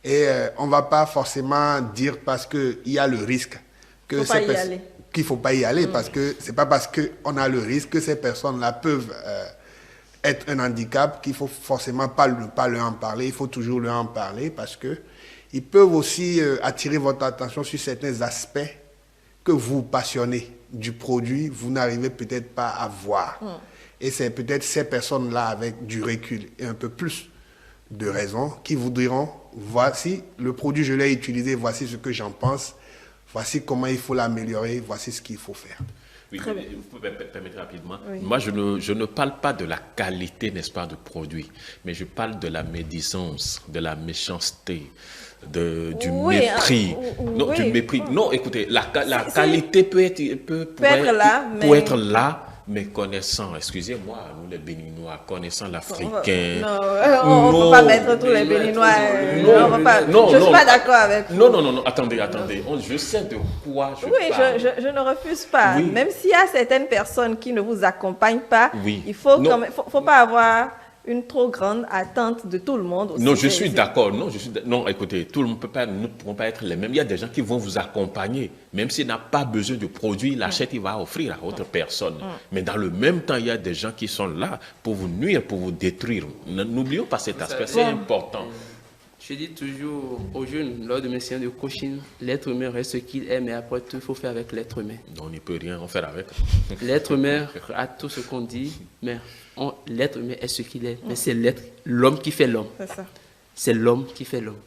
et on ne va pas forcément dire parce qu'il y a le risque que ces personnes... qu'il ne faut pas y aller parce que ce n'est pas parce qu'on a le risque que ces personnes-là peuvent être un handicap qu'il faut forcément pas leur en parler. Il faut toujours leur en parler parce qu'ils peuvent aussi attirer votre attention sur certains aspects que vous passionnez du produit, vous n'arrivez peut-être pas à voir. Et c'est peut-être ces personnes-là avec du recul et un peu plus de raison qui vous diront, voici le produit, je l'ai utilisé, voici ce que j'en pense. Voici comment il faut l'améliorer, voici ce qu'il faut faire. Oui, vous pouvez me permettre rapidement. Oui. Moi, je ne parle pas de la qualité, n'est-ce pas, du produit, mais je parle de la médisance, de la méchanceté, du mépris. Non, du mépris. Non, écoutez, la qualité peut être là, mais connaissant, excusez-moi, nous les Béninois, connaissant l'Africain. On ne peut pas mettre tous les Béninois. Je ne suis pas d'accord avec vous. Non, attendez. Je sais de quoi je parle. Oui, je ne refuse pas. Oui. Même s'il y a certaines personnes qui ne vous accompagnent pas, il faut pas avoir une trop grande attente de tout le monde aussi. Non, je suis d'accord. Non, écoutez, tout le monde ne pourront pas être les mêmes. Il y a des gens qui vont vous accompagner. Même s'il n'a pas besoin de produit, il achète, il va offrir à autre personne. Mais dans le même temps, il y a des gens qui sont là pour vous nuire, pour vous détruire. N'oublions pas cet aspect, c'est important. Je dis toujours aux jeunes, lors de mes séances de coaching, l'être humain reste ce qu'il est, mais après tout, il faut faire avec l'être humain. Non, on ne peut rien en faire avec. L'être humain a tout ce qu'on dit, mais l'être humain est ce qu'il est. Mais c'est l'homme qui fait l'homme. C'est ça. C'est l'homme qui fait l'homme.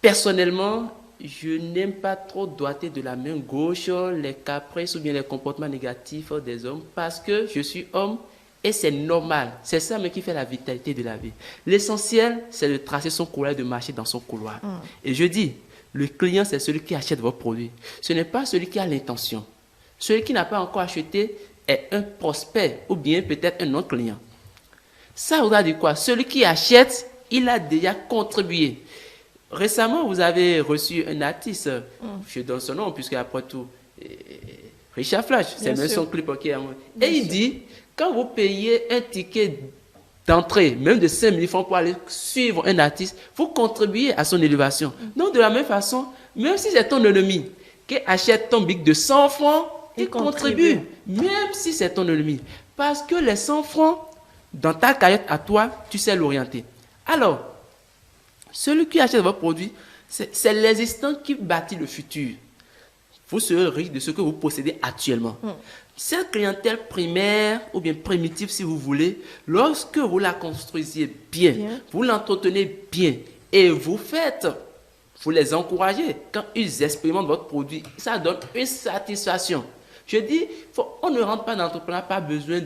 Personnellement, je n'aime pas trop doigter de la main gauche les caprices ou bien les comportements négatifs des hommes parce que je suis homme. Et c'est normal, c'est ça mais qui fait la vitalité de la vie. L'essentiel, c'est de tracer son couloir et de marcher dans son couloir. Et je dis, le client, c'est celui qui achète vos produits. Ce n'est pas celui qui a l'intention. Celui qui n'a pas encore acheté est un prospect ou bien peut-être un autre client. Ça voudra dire quoi? Celui qui achète, il a déjà contribué. Récemment, vous avez reçu un artiste, je donne son nom puisque après tout, Richard Flash, c'est même son clip qui est à moi. Et il dit... Quand vous payez un ticket d'entrée, même de 5 000 francs pour aller suivre un artiste, vous contribuez à son élévation. Donc, de la même façon, même si c'est ton ennemi qui achète ton bic de 100 francs, il contribue. Même si c'est ton ennemi. Parce que les 100 francs, dans ta cagnotte à toi, tu sais l'orienter. Alors, celui qui achète votre produit, c'est l'existant qui bâtit le futur. Vous serez riche de ce que vous possédez actuellement. Cette clientèle primaire ou bien primitive, si vous voulez, lorsque vous la construisez bien, vous l'entretenez bien et vous les encouragez. Quand ils expérimentent votre produit, ça donne une satisfaction. Je dis, on ne rentre pas dans l'entrepreneuriat, pas besoin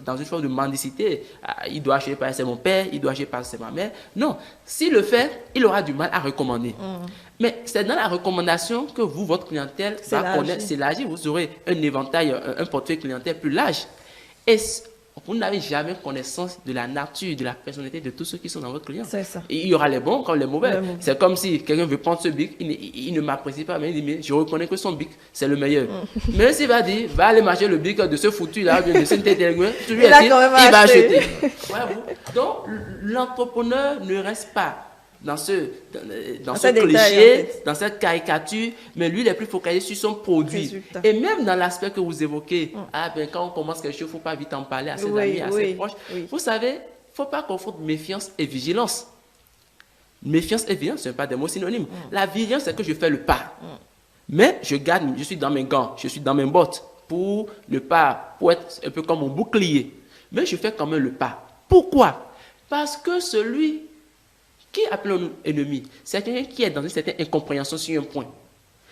dans une forme de mendicité. Il doit acheter parce que c'est mon père, il doit acheter parce que c'est ma mère. Non, s'il le fait, il aura du mal à recommander. Mais c'est dans la recommandation que votre clientèle va connaître, s'élargir. Vous aurez un éventail, un portefeuille clientèle plus large. Et vous n'avez jamais connaissance de la nature, de la personnalité de tous ceux qui sont dans votre client. C'est ça. Et il y aura les bons comme les mauvais. C'est comme si quelqu'un veut prendre ce bic, il ne m'apprécie pas, mais il dit, mais je reconnais que son bic, c'est le meilleur. Mais s'il va dire, va aller marcher le bic de ce foutu-là, de ce il va acheter. Donc, l'entrepreneur ne reste pas dans ce cliché, dans cette caricature, mais lui, il est plus focalisé sur son produit. Résultat. Et même dans l'aspect que vous évoquez, quand on commence quelque chose, il ne faut pas vite en parler à ses amis, à ses proches. Vous savez, il ne faut pas confondre méfiance et vigilance. Méfiance et vigilance, ce ne sont pas des mots synonymes. La vigilance, c'est que je fais le pas. Mais je suis dans mes gants, je suis dans mes bottes pour être un peu comme mon bouclier. Mais je fais quand même le pas. Pourquoi? Parce que celui qui appelons-nous ennemi, c'est quelqu'un qui est dans une certaine incompréhension sur un point.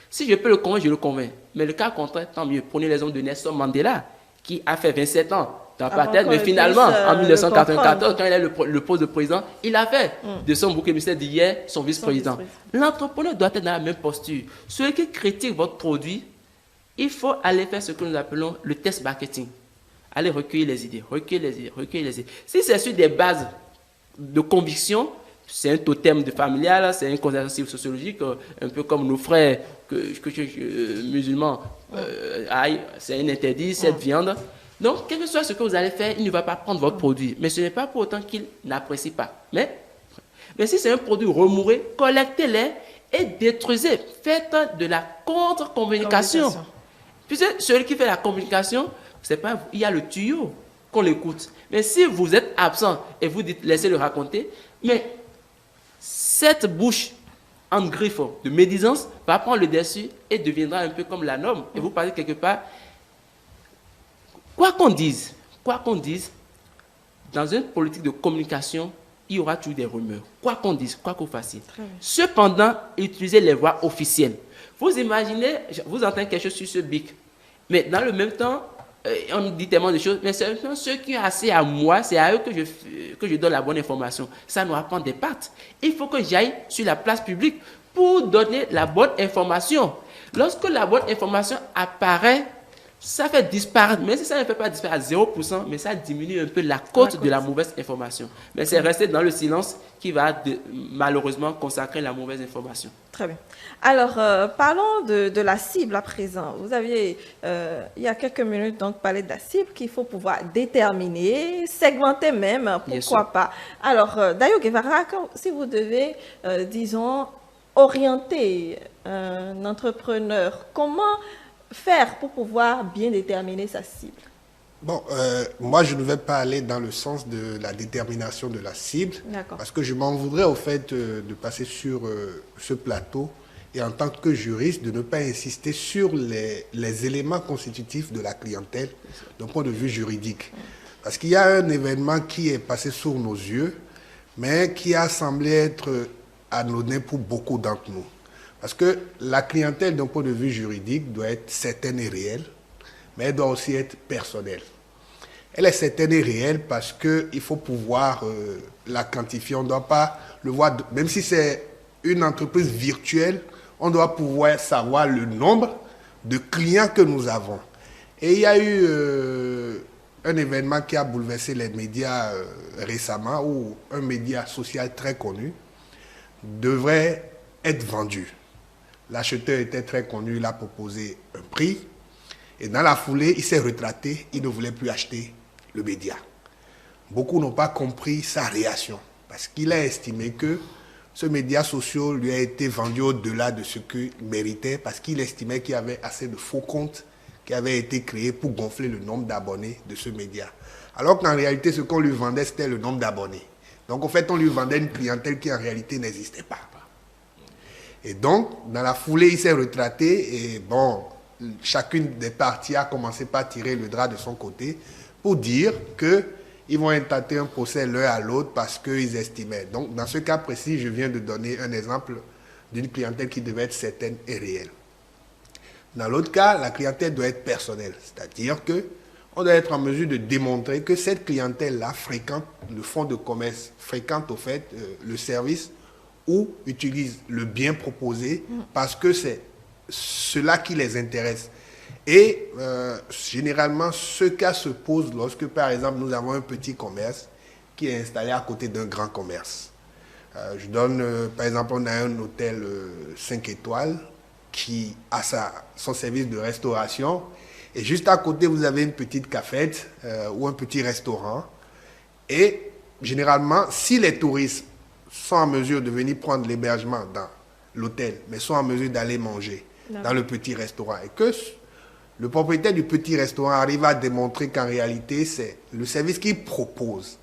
Si je peux le convaincre, je le convainc. Mais le cas contraire, tant mieux. Prenez l'exemple de Nelson Mandela, qui a fait 27 ans d'apartheid, mais finalement, en 1994, quand il a le poste de président, il a fait de son bouc émissaire d'hier son vice-président. L'entrepreneur doit être dans la même posture. Ceux qui critiquent votre produit, il faut aller faire ce que nous appelons le test marketing. Allez recueillir les idées, recueiller les idées. Si c'est sur des bases de conviction, c'est un totem de familial, c'est une conservation sociologique, un peu comme nos frères musulmans, c'est un interdit, cette viande. Donc, quel que soit ce que vous allez faire, il ne va pas prendre votre produit. Mais ce n'est pas pour autant qu'il n'apprécie pas. Mais si c'est un produit remouré, collectez-les et détruisez. Faites de la contre-communication. Puisque celui qui fait la communication, c'est pas vous. Il y a le tuyau qu'on l'écoute. Mais si vous êtes absent et vous dites, laissez le raconter, mais cette bouche en griffe de médisance va prendre le dessus et deviendra un peu comme la norme. Et vous parlez quelque part. Quoi qu'on dise, dans une politique de communication, il y aura toujours des rumeurs. Quoi qu'on dise, quoi qu'on fasse. Cependant, utilisez les voies officielles. Vous imaginez, vous entendez quelque chose sur ce bic, mais dans le même temps, on dit tellement de choses, mais c'est ceux qui ont assez à moi, c'est à eux que je donne la bonne information. Ça nous apprend des pattes. Il faut que j'aille sur la place publique pour donner la bonne information. Lorsque la bonne information apparaît, ça fait disparaître, mais si ça ne fait pas disparaître à 0%, mais ça diminue un peu la cote de la mauvaise information. Mais c'est rester dans le silence qui va malheureusement consacrer la mauvaise information. Très bien. Alors, parlons de la cible à présent. Vous aviez, il y a quelques minutes, donc parlé de la cible qu'il faut pouvoir déterminer, segmenter même, pourquoi pas. Alors, Dayo Guevara, si vous devez, disons, orienter un entrepreneur, comment faire pour pouvoir bien déterminer sa cible? Bon, moi, je ne vais pas aller dans le sens de la détermination de la cible, parce que je m'en voudrais au fait de passer sur ce plateau et en tant que juriste, de ne pas insister sur les éléments constitutifs de la clientèle d'un point de vue juridique. Parce qu'il y a un événement qui est passé sous nos yeux, mais qui a semblé être anodin pour beaucoup d'entre nous. Parce que la clientèle d'un point de vue juridique doit être certaine et réelle, mais elle doit aussi être personnelle. Elle est certaine et réelle parce qu'il faut pouvoir la quantifier. On ne doit pas le voir, même si c'est une entreprise virtuelle, on doit pouvoir savoir le nombre de clients que nous avons. Et il y a eu un événement qui a bouleversé les médias récemment, où un média social très connu devrait être vendu. L'acheteur était très connu, il a proposé un prix. Et dans la foulée, il s'est retraité, il ne voulait plus acheter le média. Beaucoup n'ont pas compris sa réaction, parce qu'il a estimé que ce média social lui a été vendu au-delà de ce qu'il méritait, parce qu'il estimait qu'il y avait assez de faux comptes qui avaient été créés pour gonfler le nombre d'abonnés de ce média. Alors qu'en réalité, ce qu'on lui vendait, c'était le nombre d'abonnés. Donc, en fait, on lui vendait une clientèle qui, en réalité, n'existait pas. Et donc, dans la foulée, il s'est retraité et bon, chacune des parties a commencé par tirer le drap de son côté pour dire qu'ils vont intenter un procès l'un à l'autre parce qu'ils estimaient. Donc, dans ce cas précis, je viens de donner un exemple d'une clientèle qui devait être certaine et réelle. Dans l'autre cas, la clientèle doit être personnelle, c'est-à-dire qu'on doit être en mesure de démontrer que cette clientèle-là fréquente le fonds de commerce, fréquente au fait le service ou utilise le bien proposé parce que c'est cela qui les intéresse. Et généralement, ce cas se pose lorsque, par exemple, nous avons un petit commerce qui est installé à côté d'un grand commerce. Je donne, par exemple, on a un hôtel 5 étoiles qui a son service de restauration. Et juste à côté, vous avez une petite cafette ou un petit restaurant. Et généralement, si les touristes sont en mesure de venir prendre l'hébergement dans l'hôtel, mais sont en mesure d'aller manger dans le petit restaurant, et que le propriétaire du petit restaurant arrive à démontrer qu'en réalité, c'est le service qu'il propose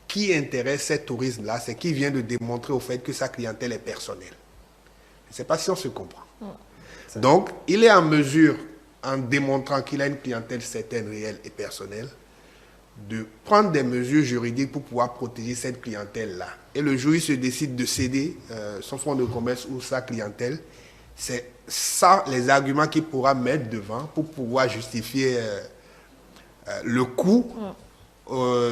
qui intéresse ces touristes-là, c'est qu'il vient de démontrer au fait que sa clientèle est personnelle. Je ne sais pas si on se comprend. Donc, il est en mesure, en démontrant qu'il a une clientèle certaine, réelle et personnelle, de prendre des mesures juridiques pour pouvoir protéger cette clientèle-là. Et le jour où il se décide de céder son fonds de commerce ou sa clientèle, c'est ça les arguments qu'il pourra mettre devant pour pouvoir justifier le coût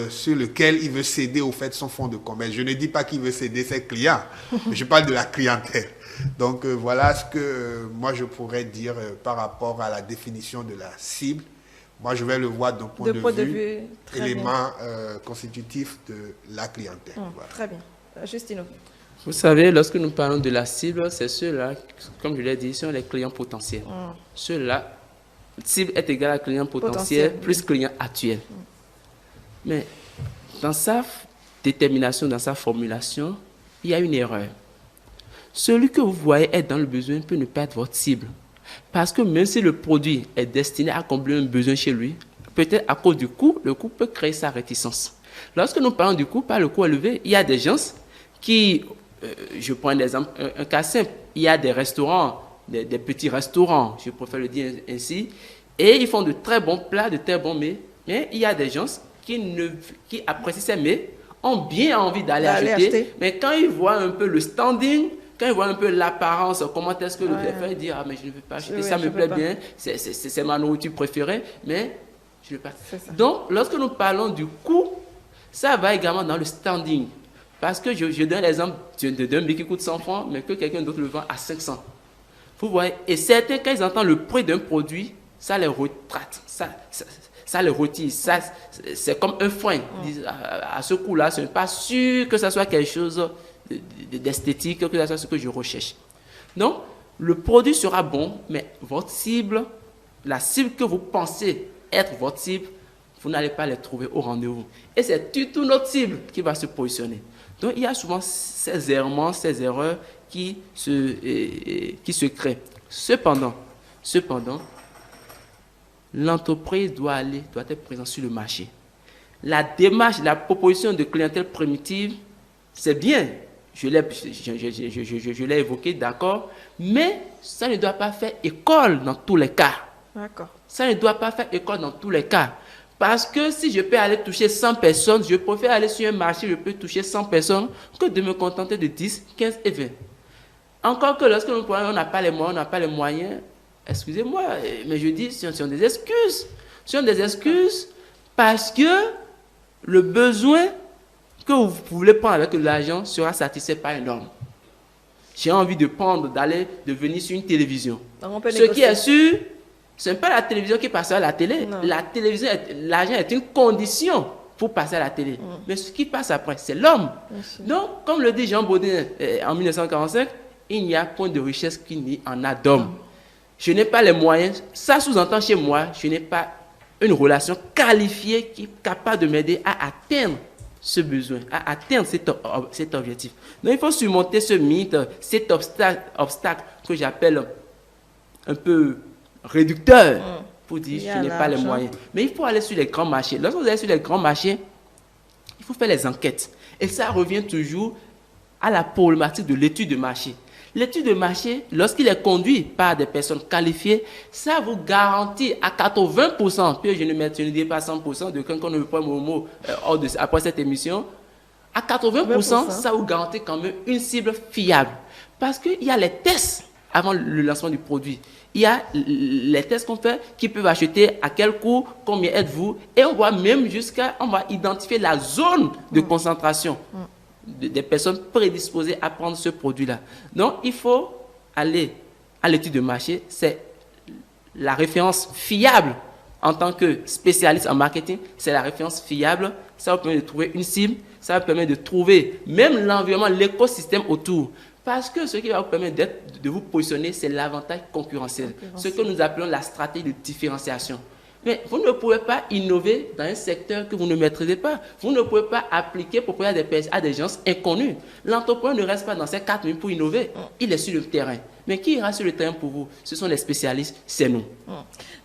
sur lequel il veut céder au fait son fonds de commerce. Je ne dis pas qu'il veut céder ses clients, mais je parle de la clientèle. Donc voilà ce que moi je pourrais dire par rapport à la définition de la cible. Moi je vais le voir d'un point de vue élément constitutif de la clientèle. Voilà. Très bien. Justino. Vous savez, lorsque nous parlons de la cible, c'est ceux-là, comme je l'ai dit, sont les clients potentiels. Ceux-là, cible est égal à client potentiel plus client actuel. Mais dans sa détermination, dans sa formulation, il y a une erreur. Celui que vous voyez être dans le besoin peut ne pas être votre cible. Parce que même si le produit est destiné à combler un besoin chez lui, peut-être à cause du coût, le coût peut créer sa réticence. Lorsque nous parlons du coût, par le coût élevé, il y a des gens qui, je prends un exemple, un cas simple, il y a des restaurants, des petits restaurants, je préfère le dire ainsi, et ils font de très bons plats, de très bons mets, mais il y a des gens qui apprécient ces mets, ont bien envie d'aller acheter, mais quand ils voient un peu le standing, quand ils voient un peu l'apparence, comment est-ce que le fait dire, ah mais je ne veux pas acheter, ça me plaît bien, c'est ma nourriture préférée, mais je ne veux pas. Donc, lorsque nous parlons du coût, ça va également dans le standing. Parce que je donne l'exemple d'un mets qui coûte 100 francs, mais que quelqu'un d'autre le vend à 500. Vous voyez, et certains, quand ils entendent le prix d'un produit, ça les retrate, ça les retire, c'est comme un frein. À ce coup-là, ce n'est pas sûr que ça soit quelque chose d'esthétique, que ça soit ce que je recherche. Donc, le produit sera bon, mais votre cible, la cible que vous pensez être votre cible, vous n'allez pas les trouver au rendez-vous. Et c'est toute notre cible qui va se positionner. Donc, il y a souvent ces errements, ces erreurs qui se créent. Cependant, l'entreprise doit être présente sur le marché. La démarche, la proposition de clientèle primitive, c'est bien. Je l'ai évoqué, d'accord, mais ça ne doit pas faire école dans tous les cas. D'accord. Ça ne doit pas faire école dans tous les cas. Parce que si je peux aller toucher 100 personnes, je préfère aller sur un marché, je peux toucher 100 personnes que de me contenter de 10, 15 et 20. Encore que lorsque on n'a pas les moyens, on n'a pas les moyens, excusez-moi, mais je dis, ce sont des excuses. Ce sont des excuses parce que le besoin que vous voulez prendre avec l'argent sera satisfait par une norme. J'ai envie de venir sur une télévision. Ce qui est sûr, ce n'est pas la télévision qui passe à la télé. Non. La télévision, l'argent est une condition pour passer à la télé. Mais ce qui passe après, c'est l'homme. Donc, comme le dit Jean Baudin en 1945, il n'y a point de richesse qu'il n'y en a d'homme. Je n'ai pas les moyens. Ça sous-entend chez moi, je n'ai pas une relation qualifiée qui est capable de m'aider à atteindre ce besoin, à atteindre cet objectif. Donc, il faut surmonter ce mythe, cet obstacle que j'appelle un peu réducteur pour dire je n'ai pas les moyens. Mais il faut aller sur les grands marchés. Lorsque vous allez sur les grands marchés, il faut faire les enquêtes. Et ça revient toujours à la problématique de l'étude de marché. L'étude de marché, lorsqu'il est conduit par des personnes qualifiées, ça vous garantit à 80%, puis je ne dis pas 100%, de quand on ne veut pas mon mot après cette émission, à 80%, ça vous garantit quand même une cible fiable. Parce qu'il y a les tests avant le lancement du produit. Il y a les tests qu'on fait, qui peuvent acheter, à quel coût, combien êtes-vous, et on va même on va identifier la zone de concentration des personnes prédisposées à prendre ce produit-là. Donc, il faut aller à l'étude de marché. C'est la référence fiable en tant que spécialiste en marketing. C'est la référence fiable. Ça vous permet de trouver une cible. Ça vous permet de trouver même l'environnement, l'écosystème autour. Parce que ce qui va vous permettre de vous positionner, c'est l'avantage concurrentiel. Ce que nous appelons la stratégie de différenciation. Mais vous ne pouvez pas innover dans un secteur que vous ne maîtrisez pas. Vous ne pouvez pas appliquer pour à des gens inconnus. L'entrepreneur ne reste pas dans ses 4 minutes pour innover. Il est sur le terrain. Mais qui ira sur le terrain pour vous? Ce sont les spécialistes, c'est nous.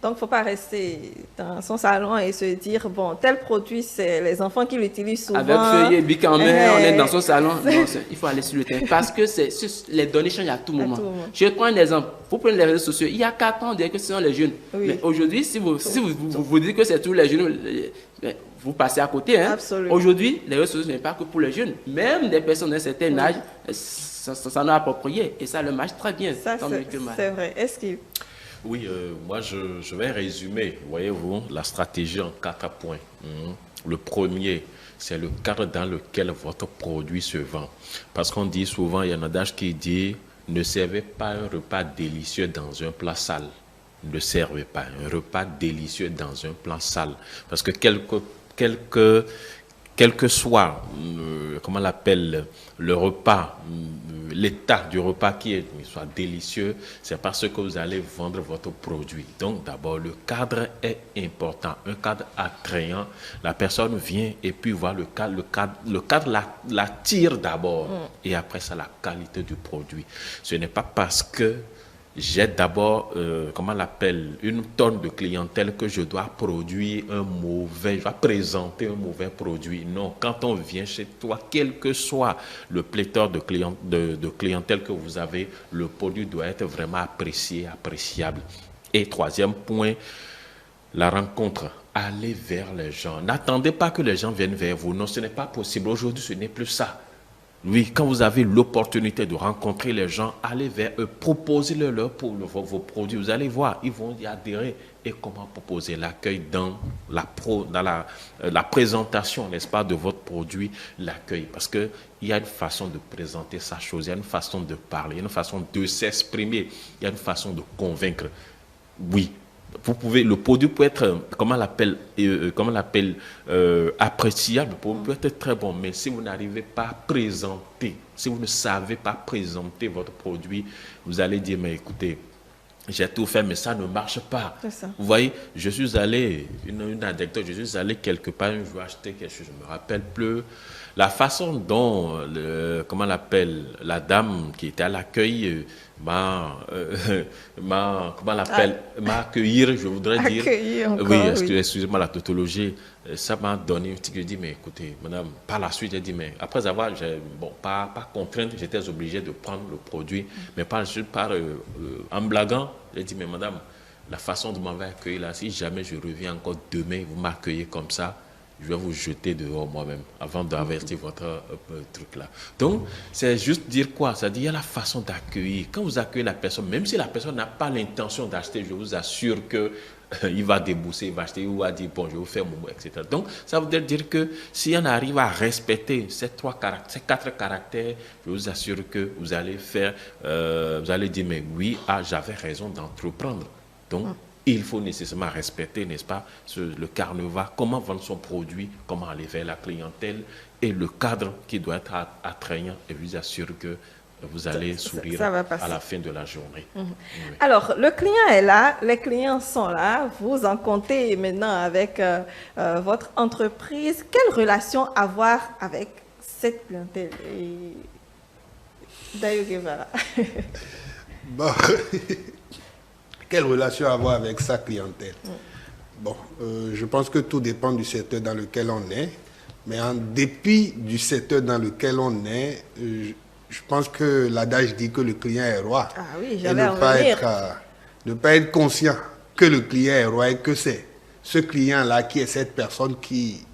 Donc, il ne faut pas rester dans son salon et se dire, bon, tel produit, c'est les enfants qui l'utilisent souvent. Avec feuille et bic en main, on est dans son salon. Non, il faut aller sur le terrain. Parce que les données changent à tout moment. Je prends un exemple. Vous prenez les réseaux sociaux. Il y a 4 ans, on dirait que ce sont les jeunes. Oui. Mais aujourd'hui, si vous dites que c'est tous les jeunes, vous passez à côté. Hein. Aujourd'hui, les réseaux sociaux ne sont pas que pour les jeunes. Même des personnes d'un certain âge, ça en a approprié. Et ça le marche très bien. Ça, c'est vrai. Est-ce qu'il... Oui, moi je vais résumer, voyez-vous, la stratégie en 4 points. Le premier, c'est le cadre dans lequel votre produit se vend. Parce qu'on dit souvent, il y a un adage qui dit, ne servez pas un repas délicieux dans un plat sale. Ne servez pas un repas délicieux dans un plat sale. Parce que quel que soit, comment on l'appelle, le repas, l'état du repas qui soit délicieux, c'est parce que vous allez vendre votre produit. Donc d'abord, le cadre est important, un cadre attrayant. La personne vient et puis voit le cadre l'attire d'abord et après ça, la qualité du produit. Ce n'est pas parce que j'ai d'abord, comment on l'appelle, une tonne de clientèle que je dois produire je dois présenter un mauvais produit. Non, quand on vient chez toi, quel que soit le pléthore de clientèle que vous avez, le produit doit être vraiment apprécié, appréciable. Et troisième point, la rencontre. Allez vers les gens. N'attendez pas que les gens viennent vers vous. Non, ce n'est pas possible. Aujourd'hui, ce n'est plus ça. Oui, quand vous avez l'opportunité de rencontrer les gens, allez vers eux, proposez-leur vos produits. Vous allez voir, ils vont y adhérer. Et comment proposer l'accueil dans la présentation, n'est-ce pas, de votre produit, l'accueil. Parce qu'il y a une façon de présenter sa chose, il y a une façon de parler, il y a une façon de s'exprimer, il y a une façon de convaincre. Oui. Le produit peut être, appréciable, peut être très bon, mais si vous n'arrivez pas à présenter, si vous ne savez pas présenter votre produit, vous allez dire, mais écoutez, j'ai tout fait, mais ça ne marche pas. Vous voyez, je suis allé, une anecdote, je suis allé quelque part, je vais acheter quelque chose, je ne me rappelle plus. La façon dont, la dame qui était à l'accueil m'a accueilli, je voudrais dire. Accueilli encore, oui, excusez-moi la tautologie. Ça m'a donné un petit peu, j'ai dit, mais écoutez, madame, par la suite, j'ai dit, mais après avoir, par contrainte, j'étais obligé de prendre le produit, mais en blaguant, j'ai dit, mais madame, la façon dont vous m'avez accueilli là, si jamais je reviens encore demain, vous m'accueillez comme ça, je vais vous jeter dehors moi-même avant d'avertir votre truc là. Donc, c'est juste dire quoi? C'est-à-dire, il y a la façon d'accueillir. Quand vous accueillez la personne, même si la personne n'a pas l'intention d'acheter, je vous assure que il va débourser, il va acheter, ou va dire, bon, je vais vous faire mon mot, etc. Donc, ça veut dire que si on arrive à respecter ces 4 caractères, je vous assure que vous allez dire, mais oui, j'avais raison d'entreprendre. Donc, il faut nécessairement respecter, n'est-ce pas, le carnaval, comment vendre son produit, comment aller vers la clientèle et le cadre qui doit être attrayant. Et je vous assure que vous allez sourire à la fin de la journée. Oui. Alors, le client est là, les clients sont là, vous en comptez maintenant avec votre entreprise. Quelle relation avoir avec cette clientèle? Dayo Guevara. Bon. Quelle relation avoir avec sa clientèle? Bon, je pense que tout dépend du secteur dans lequel on est. Mais en dépit du secteur dans lequel on est, je pense que l'adage dit que le client est roi. Ah oui, et ne pas être conscient que le client est roi et que c'est ce client-là qui est cette personne qui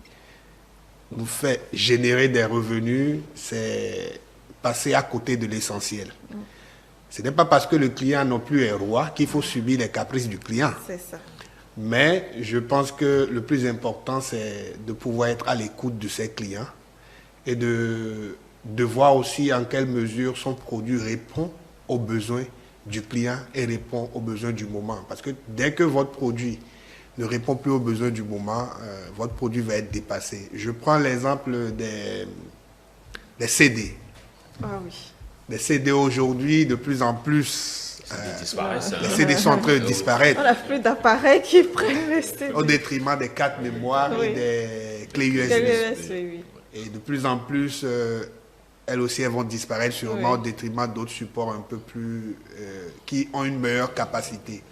nous fait générer des revenus, c'est passer à côté de l'essentiel. Ce n'est pas parce que le client non plus est roi qu'il faut subir les caprices du client. C'est ça. Mais je pense que le plus important, c'est de pouvoir être à l'écoute de ses clients et de voir aussi en quelle mesure son produit répond aux besoins du client et répond aux besoins du moment. Parce que dès que votre produit ne répond plus aux besoins du moment, votre produit va être dépassé. Je prends l'exemple des CD. Ah oui. Les CD aujourd'hui, de plus en plus, les CD sont en train de disparaître. On n'a plus d'appareils qui prennent les CD. Au détriment des cartes mémoire et des clés USB. Oui. Et de plus en plus, elles aussi, elles vont disparaître sûrement au détriment d'autres supports un peu plus, qui ont une meilleure capacité.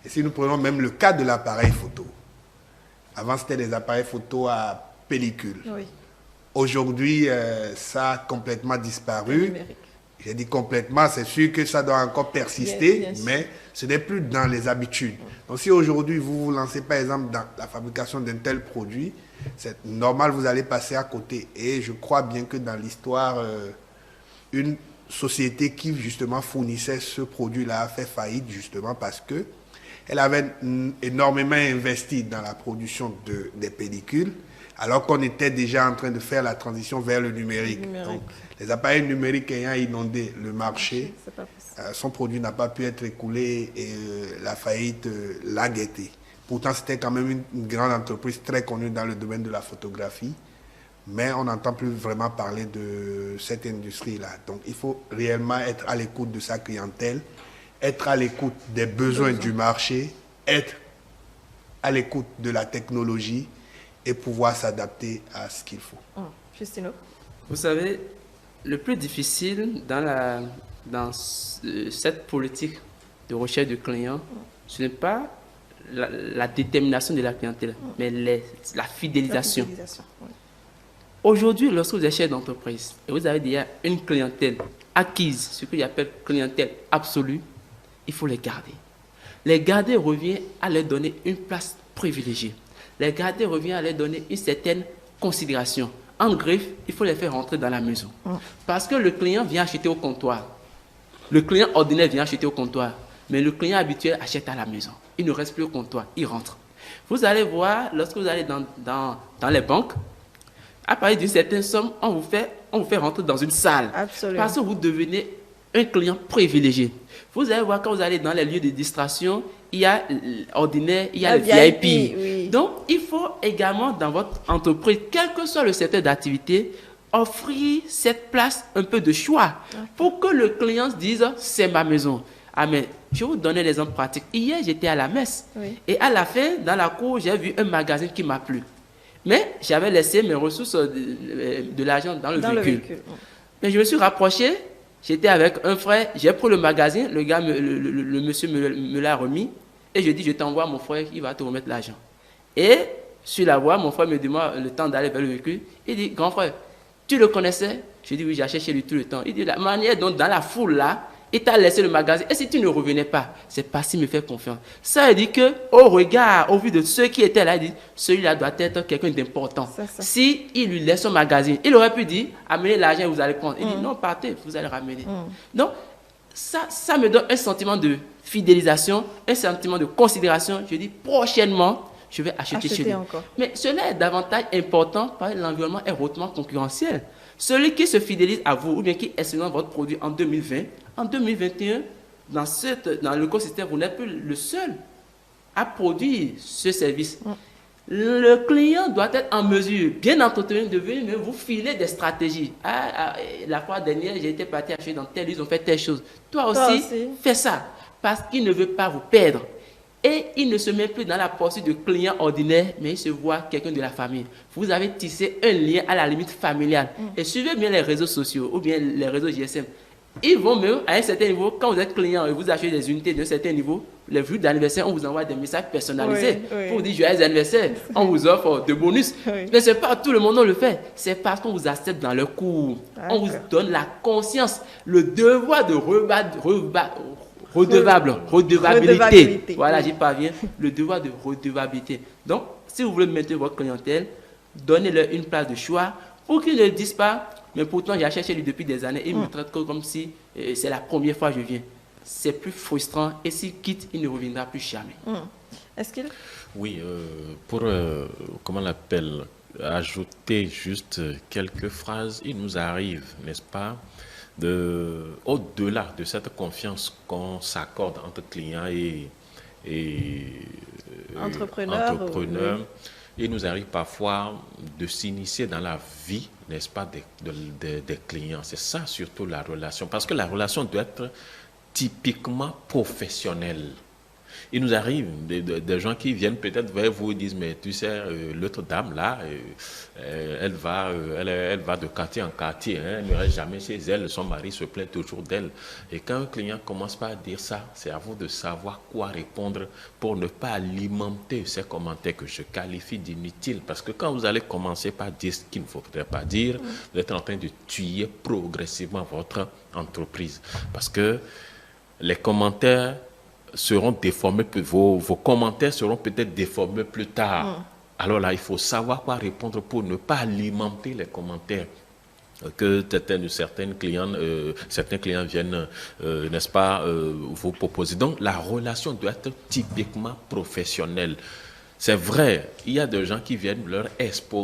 Et si nous prenons même le cas de l'appareil photo. Avant, c'était des appareils photo à pellicule. Oui. Aujourd'hui, ça a complètement disparu. J'ai dit complètement, c'est sûr que ça doit encore persister, mais ce n'est plus dans les habitudes. Donc si aujourd'hui vous vous lancez par exemple dans la fabrication d'un tel produit, c'est normal, vous allez passer à côté. Et je crois bien que dans l'histoire, une société qui justement fournissait ce produit-là a fait faillite justement parce que elle avait énormément investi dans la production des pellicules, alors qu'on était déjà en train de faire la transition vers le numérique. Donc, les appareils numériques ayant inondé le marché, son produit n'a pas pu être écoulé et la faillite l'a guetté. Pourtant, c'était quand même une grande entreprise très connue dans le domaine de la photographie, mais on n'entend plus vraiment parler de cette industrie-là. Donc, il faut réellement être à l'écoute de sa clientèle, être à l'écoute des besoins du marché, être à l'écoute de la technologie et pouvoir s'adapter à ce qu'il faut. Justino. Vous savez, le plus difficile dans cette politique de recherche de clients, ce n'est pas la détermination de la clientèle, mais la fidélisation. Oui. Aujourd'hui, lorsque vous êtes chef d'entreprise et vous avez déjà une clientèle acquise, ce que j'appelle clientèle absolue, il faut les garder. Les garder revient à leur donner une place privilégiée. Les garder revient à leur donner une certaine considération. En griffe, il faut les faire rentrer dans la maison. Parce que le client vient acheter au comptoir. Le client ordinaire vient acheter au comptoir. Mais le client habituel achète à la maison. Il ne reste plus au comptoir, il rentre. Vous allez voir, lorsque vous allez dans les banques, à partir d'une certaine somme, on vous fait rentrer dans une salle. Absolument. Parce que vous devenez un client privilégié. Vous allez voir, quand vous allez dans les lieux de distraction, il y a l'ordinaire, il y a le VIP. Oui. Donc, il faut également, dans votre entreprise, quel que soit le secteur d'activité, offrir cette place un peu de choix pour que le client se dise « c'est ma maison ». Ah, mais je vais vous donner des exemples pratiques. Hier, j'étais à la messe et à la fin, dans la cour, j'ai vu un magazine qui m'a plu. Mais j'avais laissé mes ressources de l'argent dans le véhicule. Mais je me suis rapproché, j'étais avec un frère, j'ai pris le magazine, le gars, le monsieur me l'a remis et je dis, je t'envoie mon frère, il va te remettre l'argent. Et sur la voie, mon frère me demande le temps d'aller vers le véhicule. Il dit, grand frère, tu le connaissais? Je dis, oui, j'achète chez lui tout le temps. Il dit, la manière dont dans la foule là, il t'a laissé le magazine. Et si tu ne revenais pas, c'est parce qu'il me fait confiance. Ça veut dire que, au regard, au vu de ceux qui étaient là, il dit, celui-là doit être quelqu'un d'important. Si il lui laisse son magazine, il aurait pu dire, amenez l'argent et vous allez prendre. Il dit, non, partez, vous allez ramener. Donc, ça me donne un sentiment de fidélisation, un sentiment de considération. Je dis, prochainement, je vais acheter chez lui. Encore. Mais cela est davantage important parce que l'environnement est hautement concurrentiel. Celui qui se fidélise à vous ou bien qui excelle votre produit en 2020, en 2021, dans l'écosystème, vous n'êtes plus le seul à produire ce service. Le client doit être en mesure, bien entretenu, de venir vous filer des stratégies. La fois dernière, j'ai été parti acheter dans tel, ils ont fait telle chose. Toi aussi, fais ça. Parce qu'il ne veut pas vous perdre. Et il ne se met plus dans la posture de client ordinaire, mais il se voit quelqu'un de la famille. Vous avez tissé un lien à la limite familiale. Et suivez bien les réseaux sociaux ou bien les réseaux GSM. Ils vont même, à un certain niveau, quand vous êtes client et vous achetez des unités d'un certain niveau, les vues d'anniversaire, on vous envoie des messages personnalisés pour vous dire joyeux anniversaire. On vous offre des bonus. Mais ce n'est pas tout le monde qui le fait. C'est parce qu'on vous accepte dans leur cours. On vous donne la conscience, le devoir de redevabilité. Voilà, j'y parviens. Le devoir de redevabilité. Donc, si vous voulez maintenir votre clientèle, donnez-leur une place de choix pour qu'ils ne disent pas, mais pourtant j'ai cherché lui depuis des années, il me traite comme si c'est la première fois que je viens. C'est plus frustrant et s'il quitte, il ne reviendra plus jamais. Est-ce qu'il... Oui, pour, comment on l'appelle, ajouter juste quelques phrases, il nous arrive, n'est-ce pas, au-delà de cette confiance qu'on s'accorde entre clients et entrepreneurs, il nous arrive parfois de s'initier dans la vie, n'est-ce pas, des clients. C'est ça surtout la relation, parce que la relation doit être typiquement professionnelle. Il nous arrive des gens qui viennent peut-être vers vous et disent, mais tu sais, l'autre dame là, elle va de quartier en quartier, hein, elle ne reste jamais chez elle, son mari se plaint toujours d'elle. Et quand un client commence par dire ça, c'est à vous de savoir quoi répondre pour ne pas alimenter ces commentaires que je qualifie d'inutiles. Parce que quand vous allez commencer par dire ce qu'il ne faudrait pas dire, vous êtes en train de tuer progressivement votre entreprise. Parce que les commentaires seront déformés, vos commentaires seront peut-être déformés plus tard. Alors là, il faut savoir quoi répondre pour ne pas alimenter les commentaires. que certains clients viennent, n'est-ce pas, vous proposer. Donc, la relation doit être typiquement professionnelle. C'est vrai, il y a des gens qui viennent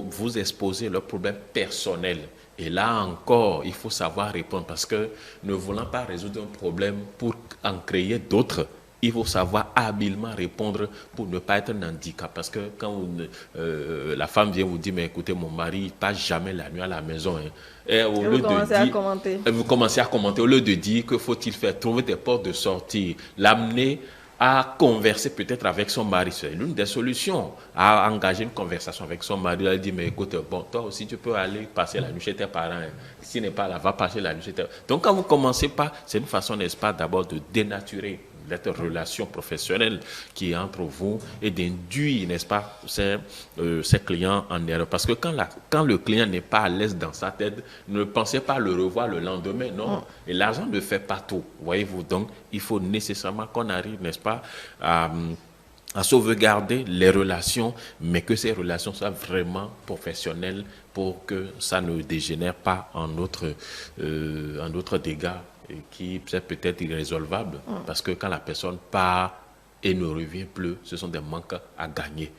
vous exposer leurs problèmes personnels. Et là encore, il faut savoir répondre parce que ne voulant pas résoudre un problème pour en créer d'autres, il faut savoir habilement répondre pour ne pas être un handicap. Parce que quand la femme vient vous dire, mais écoutez, mon mari ne passe jamais la nuit à la maison. Hein. Et vous commencez à commenter. Vous commencez à commenter. Au lieu de dire que faut-il faire, trouver des portes de sortie, l'amener à converser peut-être avec son mari. C'est l'une des solutions, à engager une conversation avec son mari. Elle dit, mais écoute, bon, toi aussi tu peux aller passer la nuit chez tes parents. Hein. Si n'est pas là, va passer la nuit chez tes parents. Donc quand vous commencez pas, c'est une façon, n'est-ce pas, d'abord de dénaturer cette relation professionnelle qui est entre vous et d'induire, n'est-ce pas, ces clients en erreur. Parce que quand le client n'est pas à l'aise dans sa tête, ne pensez pas le revoir le lendemain, non. Et l'argent ne fait pas tout, voyez-vous. Donc, il faut nécessairement qu'on arrive, n'est-ce pas, à sauvegarder les relations, mais que ces relations soient vraiment professionnelles pour que ça ne dégénère pas en autre dégâts qui peut-être irrésolvable, parce que quand la personne part et ne revient plus, ce sont des manques à gagner.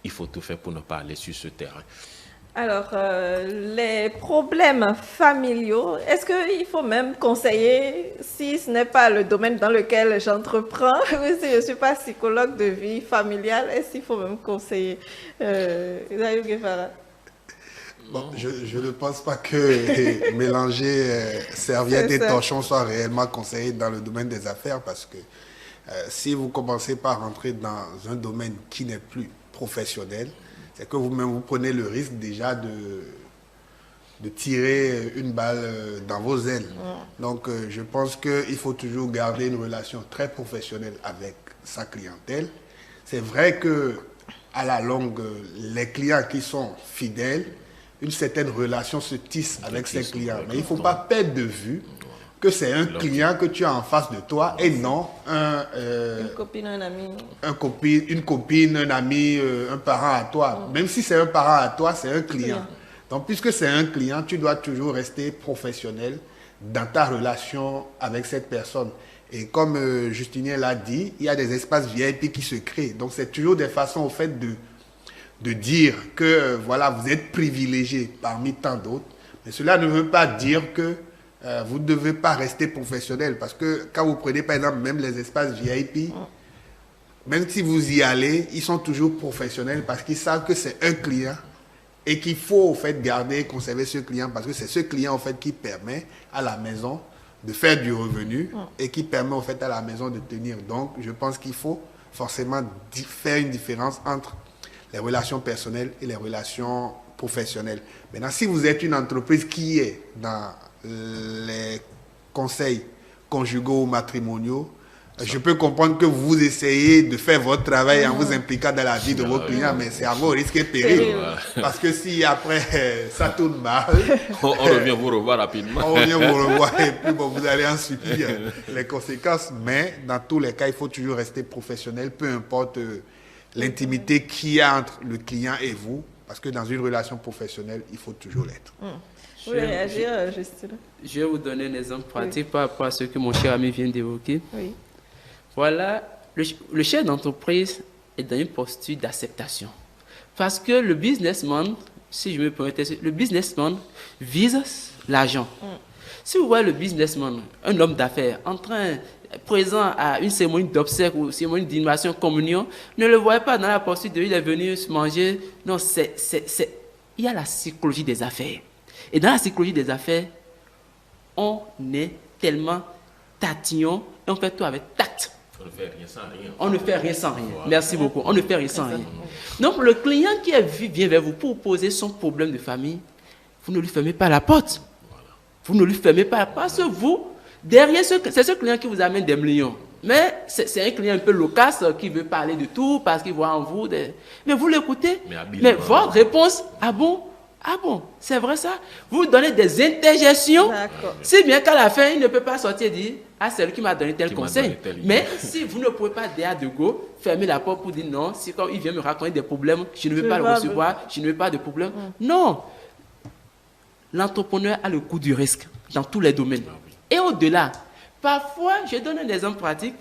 Il faut tout faire pour ne pas aller sur ce terrain. Alors, les problèmes familiaux, est-ce qu'il faut même conseiller, si ce n'est pas le domaine dans lequel j'entreprends, si je ne suis pas psychologue de vie familiale, est-ce qu'il faut même conseiller Zahir Guevara? Bon, je ne pense pas que mélanger serviettes et torchons soit réellement conseillé dans le domaine des affaires parce que si vous commencez par rentrer dans un domaine qui n'est plus professionnel, c'est que vous-même vous prenez le risque déjà de tirer une balle dans vos ailes. Donc je pense qu'il faut toujours garder une relation très professionnelle avec sa clientèle. C'est vrai que à la longue, les clients qui sont fidèles, une certaine relation se tisse avec ses clients. Mais il ne faut pas perdre de vue que c'est un client que tu as en face de toi et non une copine, un ami. Une copine, un ami, un parent à toi. Même si c'est un parent à toi, c'est un client. Donc, puisque c'est un client, tu dois toujours rester professionnel dans ta relation avec cette personne. Et comme Justinien l'a dit, il y a des espaces VIP qui se créent. Donc, c'est toujours des façons, au fait, de dire que voilà, vous êtes privilégié parmi tant d'autres. Mais cela ne veut pas dire que vous ne devez pas rester professionnel. Parce que quand vous prenez par exemple même les espaces VIP, même si vous y allez, ils sont toujours professionnels parce qu'ils savent que c'est un client et qu'il faut au fait garder et conserver ce client parce que c'est ce client au fait qui permet à la maison de faire du revenu et qui permet au fait à la maison de tenir. Donc je pense qu'il faut forcément faire une différence entre les relations personnelles et les relations professionnelles. Maintenant, si vous êtes une entreprise qui est dans les conseils conjugaux ou matrimoniaux, je peux comprendre que vous essayez de faire votre travail en vous impliquant dans la vie de vos clients, mais c'est à vos risques et périls. Parce que si après ça tourne mal, on revient vous revoir rapidement. On revient vous revoir et puis bon, vous allez en subir les conséquences. Mais dans tous les cas, il faut toujours rester professionnel, peu importe l'intimité qu'il y a entre le client et vous, parce que dans une relation professionnelle, il faut toujours l'être. Vous voulez réagir, Justine? Je vais vous donner un exemple pratique par rapport à ce que mon cher ami vient d'évoquer. Oui. Voilà, le chef d'entreprise est dans une posture d'acceptation. Parce que le businessman, si je me permets, le businessman vise l'argent. Si vous voyez le businessman, un homme d'affaires, présent à une cérémonie d'obsèques ou une cérémonie d'inhumation, communion, ne le voyez pas dans la posture de il est venu se manger. Non, il y a la psychologie des affaires. Et dans la psychologie des affaires, on est tellement tatillon et on fait tout avec tact. On ne fait rien sans rien. On ne fait rien sans rien. Merci beaucoup. On ne fait rien sans rien. Donc, le client qui vient vers vous pour poser son problème de famille, vous ne lui fermez pas la porte. Vous ne lui fermez pas parce que vous, derrière, c'est ce client qui vous amène des millions. Mais c'est un client un peu loquace qui veut parler de tout parce qu'il voit en vous des... Mais vous l'écoutez. Mais votre réponse, ah bon, c'est vrai ça. Vous donnez des interjections. Si bien qu'à la fin, il ne peut pas sortir et dire ah, c'est lui qui m'a donné tel conseil. Mais si vous ne pouvez pas derrière de go fermer la porte pour dire non, si quand il vient me raconter des problèmes, je ne veux pas le recevoir, je ne veux pas de problème. Non. l'entrepreneur a le goût du risque dans tous les domaines. Et au-delà, parfois, je donne un exemple pratique.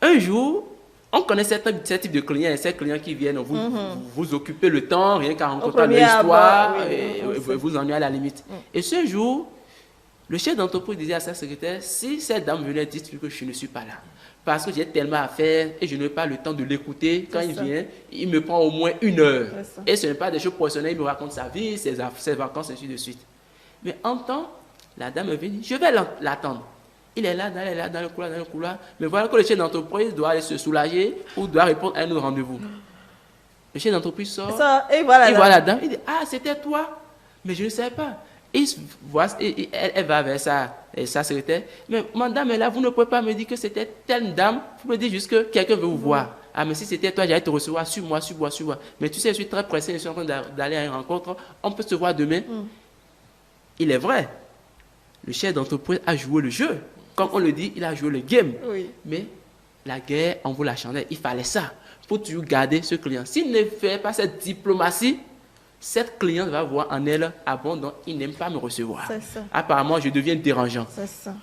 Un jour, on connaît ce type de clients, et ces clients qui viennent vous occuper le temps, rien qu'à rencontrer l'histoire, vous ennuyer à la limite. Et ce jour, le chef d'entreprise disait à sa secrétaire, si cette dame venait dire que je ne suis pas là, parce que j'ai tellement à faire et je n'ai pas le temps de l'écouter, quand il vient, il me prend au moins 1 heure. Et ce n'est pas des choses professionnelles, il me raconte sa vie, ses vacances, et ainsi de suite. Mais en temps, la dame me dit, je vais l'attendre. Il est là, dans le couloir. Mais voilà que le chef d'entreprise doit aller se soulager ou doit répondre à un autre rendez-vous. Le chef d'entreprise sort, et voilà la dame. Il dit, ah, c'était toi. Mais je ne sais pas. Elle va vers sa secrétaire. Mais madame est là, vous ne pouvez pas me dire que c'était telle dame. Vous me dites juste que quelqu'un veut vous voir. Ah, mais si c'était toi, j'allais te recevoir. Suis-moi. Mais tu sais, je suis très pressé, je suis en train d'aller à une rencontre. On peut se voir demain. Il est vrai. Le chef d'entreprise a joué le jeu. Comme on le dit, il a joué le game. Oui. Mais la guerre en vaut la chandelle. Il fallait ça pour toujours garder ce client. S'il ne fait pas cette diplomatie, cette cliente va voir en elle, ah bon, donc il n'aime pas me recevoir. Apparemment, je deviens dérangeant.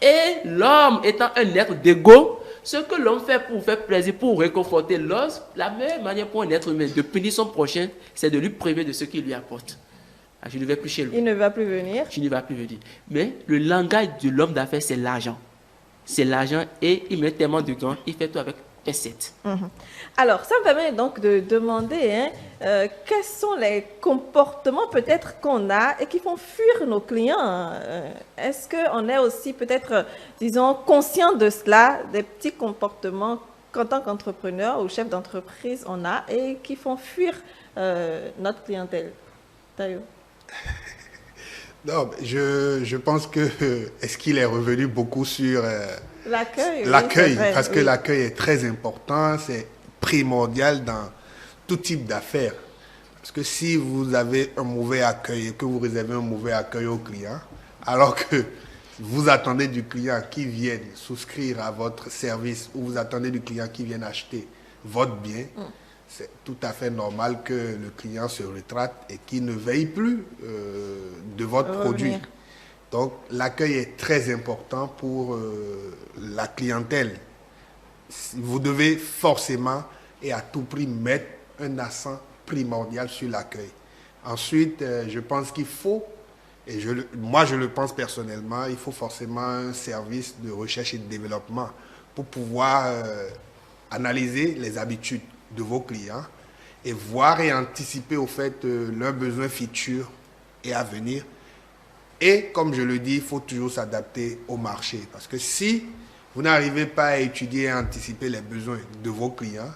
Et l'homme étant un être d'égo, ce que l'homme fait pour faire plaisir, pour réconforter l'autre, la meilleure manière pour un être humain de punir son prochain, c'est de lui priver de ce qu'il lui apporte. Ah, je ne vais plus chez lui. Il ne va plus venir. Je ne vais plus venir. Mais le langage de l'homme d'affaires, c'est l'argent. C'est l'argent et il met tellement de gants, il fait tout avec pincette. Alors, ça me permet donc de demander quels sont les comportements peut-être qu'on a et qui font fuir nos clients. Est-ce qu'on est aussi peut-être, disons, conscient de cela, des petits comportements qu'en tant qu'entrepreneur ou chef d'entreprise on a et qui font fuir notre clientèle? Tayo. Non, je pense que est-ce qu'il est revenu beaucoup sur l'accueil, parce que l'accueil est très important, c'est primordial dans tout type d'affaires. Parce que si vous avez un mauvais accueil et que vous réservez un mauvais accueil au client, alors que vous attendez du client qui vienne souscrire à votre service ou vous attendez du client qui vienne acheter votre bien, c'est tout à fait normal que le client se rétracte et qu'il ne veille plus de votre produit. Donc, l'accueil est très important pour la clientèle. Vous devez forcément et à tout prix mettre un accent primordial sur l'accueil. Ensuite, je pense qu'il faut, et moi je le pense personnellement, il faut forcément un service de recherche et de développement pour pouvoir analyser les habitudes de vos clients et voir et anticiper au fait leurs besoins futurs et à venir. Et comme je le dis, il faut toujours s'adapter au marché. Parce que si vous n'arrivez pas à étudier et à anticiper les besoins de vos clients,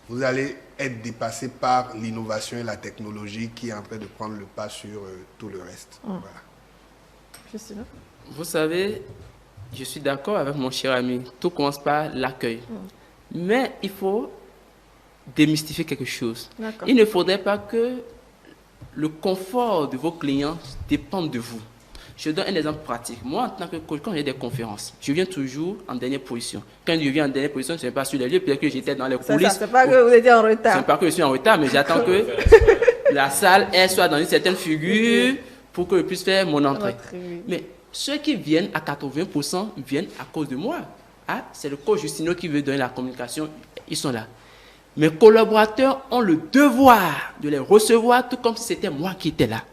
vous allez être dépassé par l'innovation et la technologie qui est en train de prendre le pas sur tout le reste. Voilà. Vous savez, je suis d'accord avec mon cher ami. Tout commence par l'accueil. Mais il faut démystifier quelque chose. Il ne faudrait pas que le confort de vos clients dépende de vous. Je donne un exemple pratique. Moi, en tant que coach, quand j'ai des conférences, je viens toujours en dernière position. Quand je viens en dernière position, ce n'est pas sur les lieux, peut-être que j'étais dans les coulisses. Ce n'est pas que vous étiez en retard. Ce n'est pas que je suis en retard, mais j'attends que la salle elle soit dans une certaine figure pour que je puisse faire mon entrée. Mais ceux qui viennent à 80% viennent à cause de moi. Ah, c'est le coach Justino qui veut donner la communication. Ils sont là. Mes collaborateurs ont le devoir de les recevoir tout comme si c'était moi qui étais là.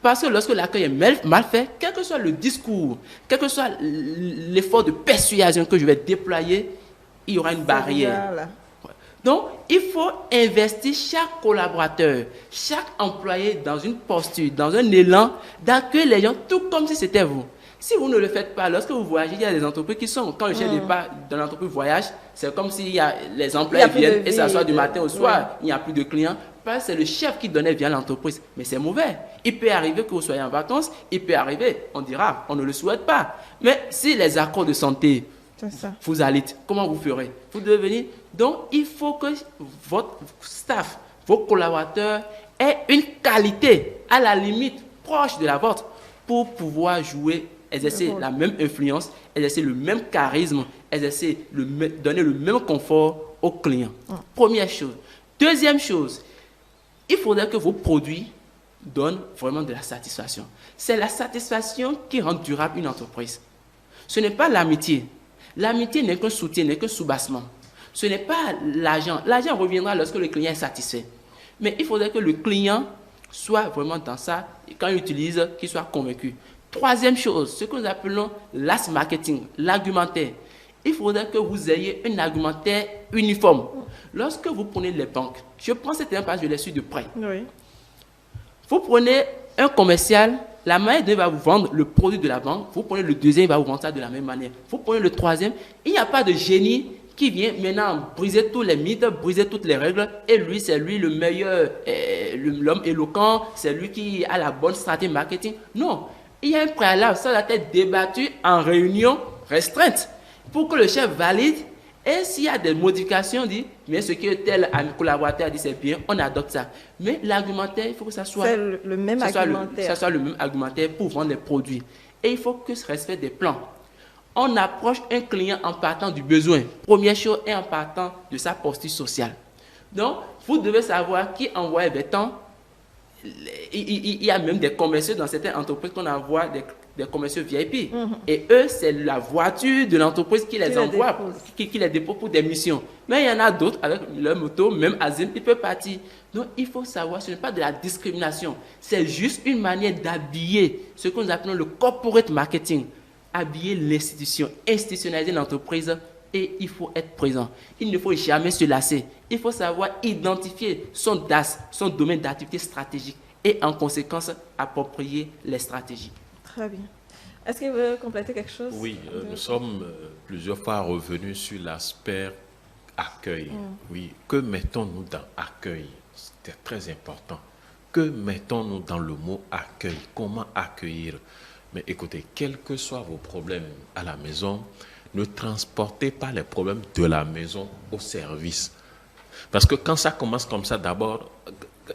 Parce que lorsque l'accueil est mal fait, quel que soit le discours, quel que soit l'effort de persuasion que je vais déployer, il y aura une barrière. Donc, il faut investir chaque collaborateur, chaque employé dans une posture, dans un élan d'accueillir les gens tout comme si c'était vous. Si vous ne le faites pas, lorsque vous voyagez, il y a des entreprises qui sont, quand le chef départ dans l'entreprise voyage, c'est comme si les employés viennent et s'assoient du matin au soir, il n'y a plus de clients. Parce que c'est le chef qui donnait via l'entreprise. Mais c'est mauvais. Il peut arriver que vous soyez en vacances, il peut arriver, on dira, on ne le souhaite pas. Mais si les accords de santé vous alitent, comment vous ferez? Vous devez venir. Donc, il faut que votre staff, vos collaborateurs aient une qualité, à la limite, proche de la vôtre, pour pouvoir jouer, exercer la même influence, exercer le même charisme, exercer donner le même confort aux clients. Première chose. Deuxième chose, il faudrait que vos produits donne vraiment de la satisfaction. C'est la satisfaction qui rend durable une entreprise. Ce n'est pas l'amitié. L'amitié n'est qu'un soutien, n'est qu'un soubassement. Ce n'est pas l'argent. L'argent reviendra lorsque le client est satisfait. Mais il faudrait que le client soit vraiment dans ça, et quand il utilise, qu'il soit convaincu. Troisième chose, ce que nous appelons l'as marketing, l'argumentaire. Il faudrait que vous ayez un argumentaire uniforme. Lorsque vous prenez les banques, je prends cette exemple parce que je les suis de près. Oui. Vous prenez un commercial, la manière dont il va vous vendre le produit de la banque, vous prenez le deuxième, il va vous vendre ça de la même manière. Vous prenez le troisième, il n'y a pas de génie qui vient maintenant briser tous les mythes, briser toutes les règles, et lui, c'est lui le meilleur, l'homme éloquent, c'est lui qui a la bonne stratégie marketing. Non, il y a un préalable, ça doit être débattu en réunion restreinte pour que le chef valide. Et s'il y a des modifications, on dit, mais ce que tel collaborateur a dit, c'est bien, on adopte ça. Mais l'argumentaire, il faut que ça soit le même argumentaire. Ça soit le même argumentaire pour vendre les produits. Et il faut que se respecte des plans. On approche un client en partant du besoin. Première chose, et en partant de sa posture sociale. Donc, vous devez savoir qui envoie des temps. Il y a même des commerciaux dans certaines entreprises qu'on envoie des commerciaux VIP. Et eux, c'est la voiture de l'entreprise qui les envoie, qui les dépose pour des missions. Mais il y en a d'autres avec leur moto, même Azim, il peut partir. Donc, il faut savoir, ce n'est pas de la discrimination. C'est juste une manière d'habiller ce que nous appelons le corporate marketing. Habiller l'institution, institutionnaliser l'entreprise, et il faut être présent. Il ne faut jamais se lasser. Il faut savoir identifier son DAS, son domaine d'activité stratégique, et en conséquence, approprier les stratégies. Très bien. Est-ce qu'il veut compléter quelque chose? Oui, nous sommes plusieurs fois revenus sur l'aspect accueil. Oui, que mettons-nous dans accueil? C'est très important. Que mettons-nous dans le mot accueil? Comment accueillir? Mais écoutez, quels que soient vos problèmes à la maison, ne transportez pas les problèmes de la maison au service. Parce que quand ça commence comme ça, d'abord,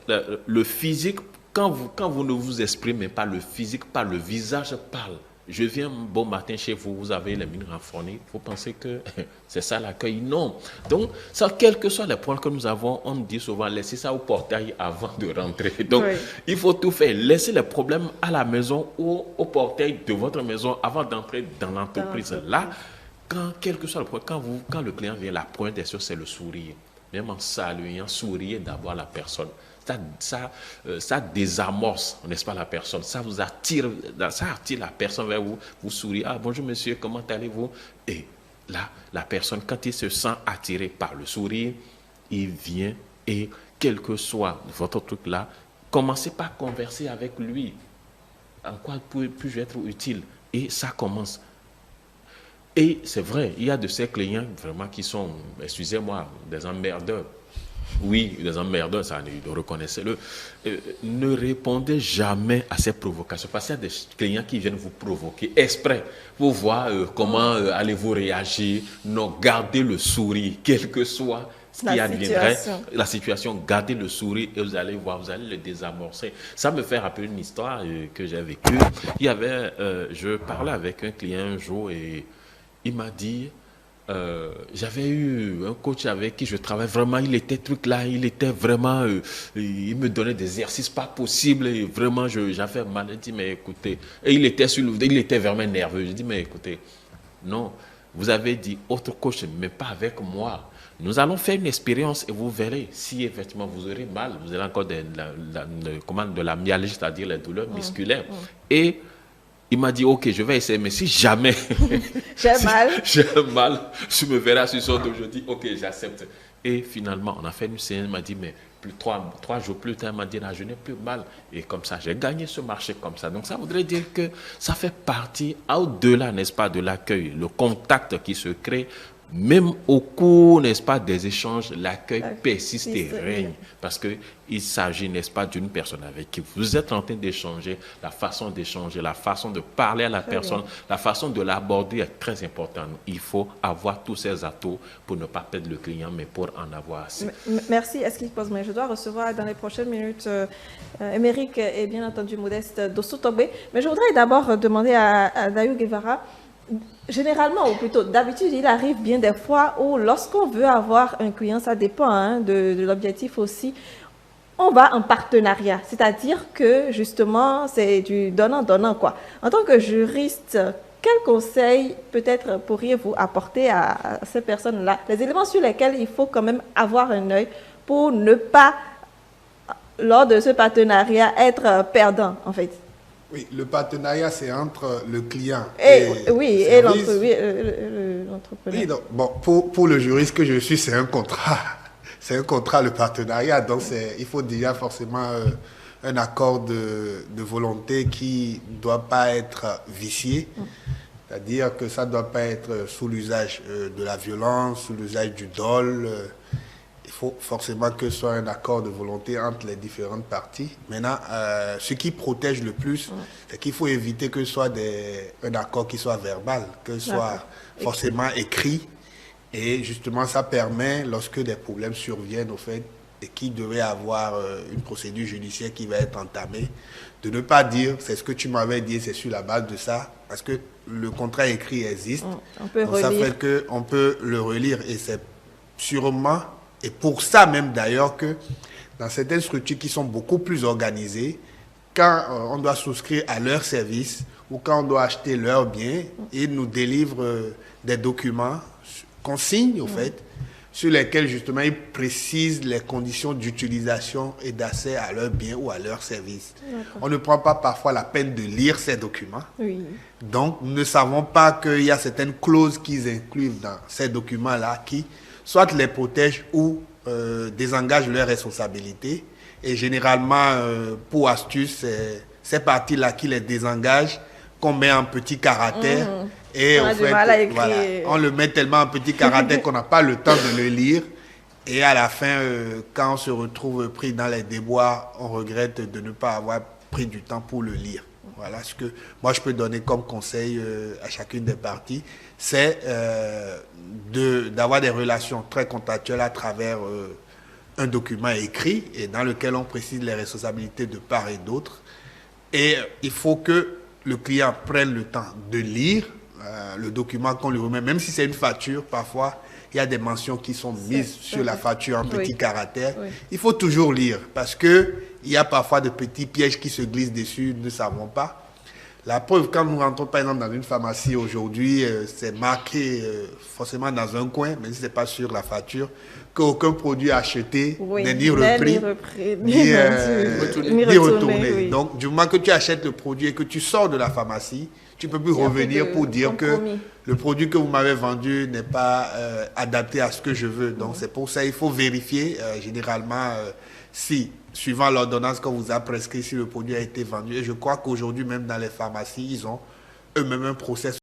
le physique, quand vous ne vous exprimez pas, le physique parle, le visage parle. Je viens un bon matin chez vous, vous avez les mines renfrognées, vous pensez que c'est ça l'accueil? Non. Donc, ça, quels que soient les points que nous avons, on dit souvent, laissez ça au portail avant de rentrer. Donc, oui, il faut tout faire. Laissez les problèmes à la maison ou au portail de votre maison avant d'entrer dans l'entreprise. Là, quel que soit le point, quand le client vient, la première des choses, c'est le sourire. Même en saluant, souriez d'abord à la personne. Ça désamorce, n'est-ce pas, la personne. Ça vous attire, ça attire la personne vers vous. Vous souriez. Ah, bonjour monsieur, comment allez-vous? Et là, la personne, quand il se sent attiré par le sourire, il vient et quel que soit votre truc là, commencez par converser avec lui. En quoi puis-je être utile? Et ça commence. Et c'est vrai, il y a de ces clients vraiment qui sont, excusez-moi, des emmerdeurs. Oui, des emmerdeurs, ça, reconnaissez-le. Ne répondez jamais à ces provocations. Parce qu'il y a des clients qui viennent vous provoquer exprès pour voir comment allez-vous réagir. Non, gardez le sourire, quel que soit ce qui adviendrait, la situation, gardez le sourire et vous allez voir, vous allez le désamorcer. Ça me fait rappeler une histoire que j'ai vécue. Je parlais avec un client un jour et il m'a dit... j'avais eu un coach avec qui je travaille vraiment, il était vraiment, il me donnait des exercices pas possibles et vraiment j'avais mal. Il dit mais écoutez, et il était vraiment nerveux. Je dis mais écoutez, non, vous avez dit autre coach mais pas avec moi. Nous allons faire une expérience et vous verrez si effectivement vous aurez mal, vous avez encore de la myalgie, c'est-à-dire les douleurs musculaires. Et il m'a dit, ok, je vais essayer, mais si jamais j'ai mal, je me verrai sur son dos, je dis, ok, j'accepte. Et finalement, on a fait une séance, il m'a dit, mais trois jours plus tard, il m'a dit, là, je n'ai plus mal. Et comme ça, j'ai gagné ce marché comme ça. Donc, ça voudrait dire que ça fait partie, au-delà, n'est-ce pas, de l'accueil, le contact qui se crée, même au cours, n'est-ce pas, des échanges, l'accueil persiste et règne. Parce qu'il s'agit, n'est-ce pas, d'une personne avec qui vous êtes en train d'échanger, la façon de parler à la personne, la façon de l'aborder est très importante. Il faut avoir tous ces atouts pour ne pas perdre le client, mais pour en avoir assez. Merci. Est-ce qu'il pose? Mais je dois recevoir dans les prochaines minutes Émeric et bien entendu Modeste Dosso-Togbe. Mais je voudrais d'abord demander à Dayou Guevara. Généralement, ou plutôt d'habitude, il arrive bien des fois où lorsqu'on veut avoir un client, ça dépend de l'objectif aussi, on va en partenariat, c'est-à-dire que justement, c'est du donnant-donnant, quoi. En tant que juriste, quels conseils peut-être pourriez-vous apporter à ces personnes-là, les éléments sur lesquels il faut quand même avoir un œil pour ne pas, lors de ce partenariat, être perdant, en fait? Oui, le partenariat, c'est entre le client oui, et et l'entrepreneur. Oui, donc, bon, pour le juriste que je suis, c'est un contrat. C'est un contrat, le partenariat. Donc, il faut déjà forcément un accord de volonté qui ne doit pas être vicié. C'est-à-dire que ça ne doit pas être sous l'usage de la violence, sous l'usage du dol. Il faut forcément que ce soit un accord de volonté entre les différentes parties. Maintenant, ce qui protège le plus, c'est qu'il faut éviter que ce soit un accord qui soit verbal, que ce soit forcément écrit. Et justement, ça permet, lorsque des problèmes surviennent, au fait, et qu'il devait avoir une procédure judiciaire qui va être entamée, de ne pas dire, c'est ce que tu m'avais dit, c'est sur la base de ça, parce que le contrat écrit existe. On peut donc relire. ça fait qu'on peut le relire. Et c'est sûrement, et pour ça même d'ailleurs, que dans certaines structures qui sont beaucoup plus organisées, quand on doit souscrire à leur service ou quand on doit acheter leurs biens, ils nous délivrent des documents qu'on signe, au fait, sur lesquels, justement, ils précisent les conditions d'utilisation et d'accès à leurs biens ou à leurs services. On ne prend pas parfois la peine de lire ces documents. Oui. Donc, nous ne savons pas qu'il y a certaines clauses qu'ils incluent dans ces documents-là qui, soit les protègent ou désengagent leurs responsabilités. Et généralement, pour astuce, c'est ces parties-là qui les désengagent, qu'on met en petit caractère. Et On a en du fait, mal à écrire. voilà, on le met tellement en petit caractère qu'on n'a pas le temps de le lire. Et à la fin, quand on se retrouve pris dans les déboires, on regrette de ne pas avoir pris du temps pour le lire. Voilà ce que moi je peux donner comme conseil à chacune des parties, c'est d'avoir des relations très contractuelles à travers un document écrit et dans lequel on précise les responsabilités de part et d'autre. Et il faut que le client prenne le temps de lire le document qu'on lui remet, même si c'est une facture, parfois il y a des mentions qui sont mises sur la facture en petits caractères. Oui. Il faut toujours lire parce qu'il y a parfois de petits pièges qui se glissent dessus, nous ne savons pas. La preuve, quand nous rentrons par exemple dans une pharmacie aujourd'hui, c'est marqué forcément dans un coin, même si ce n'est pas sur la facture, qu'aucun produit acheté n'est ni repris, ni retourné. Oui. Donc, du moment que tu achètes le produit et que tu sors de la pharmacie, tu ne peux plus revenir pour dire que le produit que vous m'avez vendu n'est pas adapté à ce que je veux. Donc, c'est pour ça qu'il faut vérifier généralement si, suivant l'ordonnance qu'on vous a prescrit, si le produit a été vendu. Et je crois qu'aujourd'hui, même dans les pharmacies, ils ont eux-mêmes un process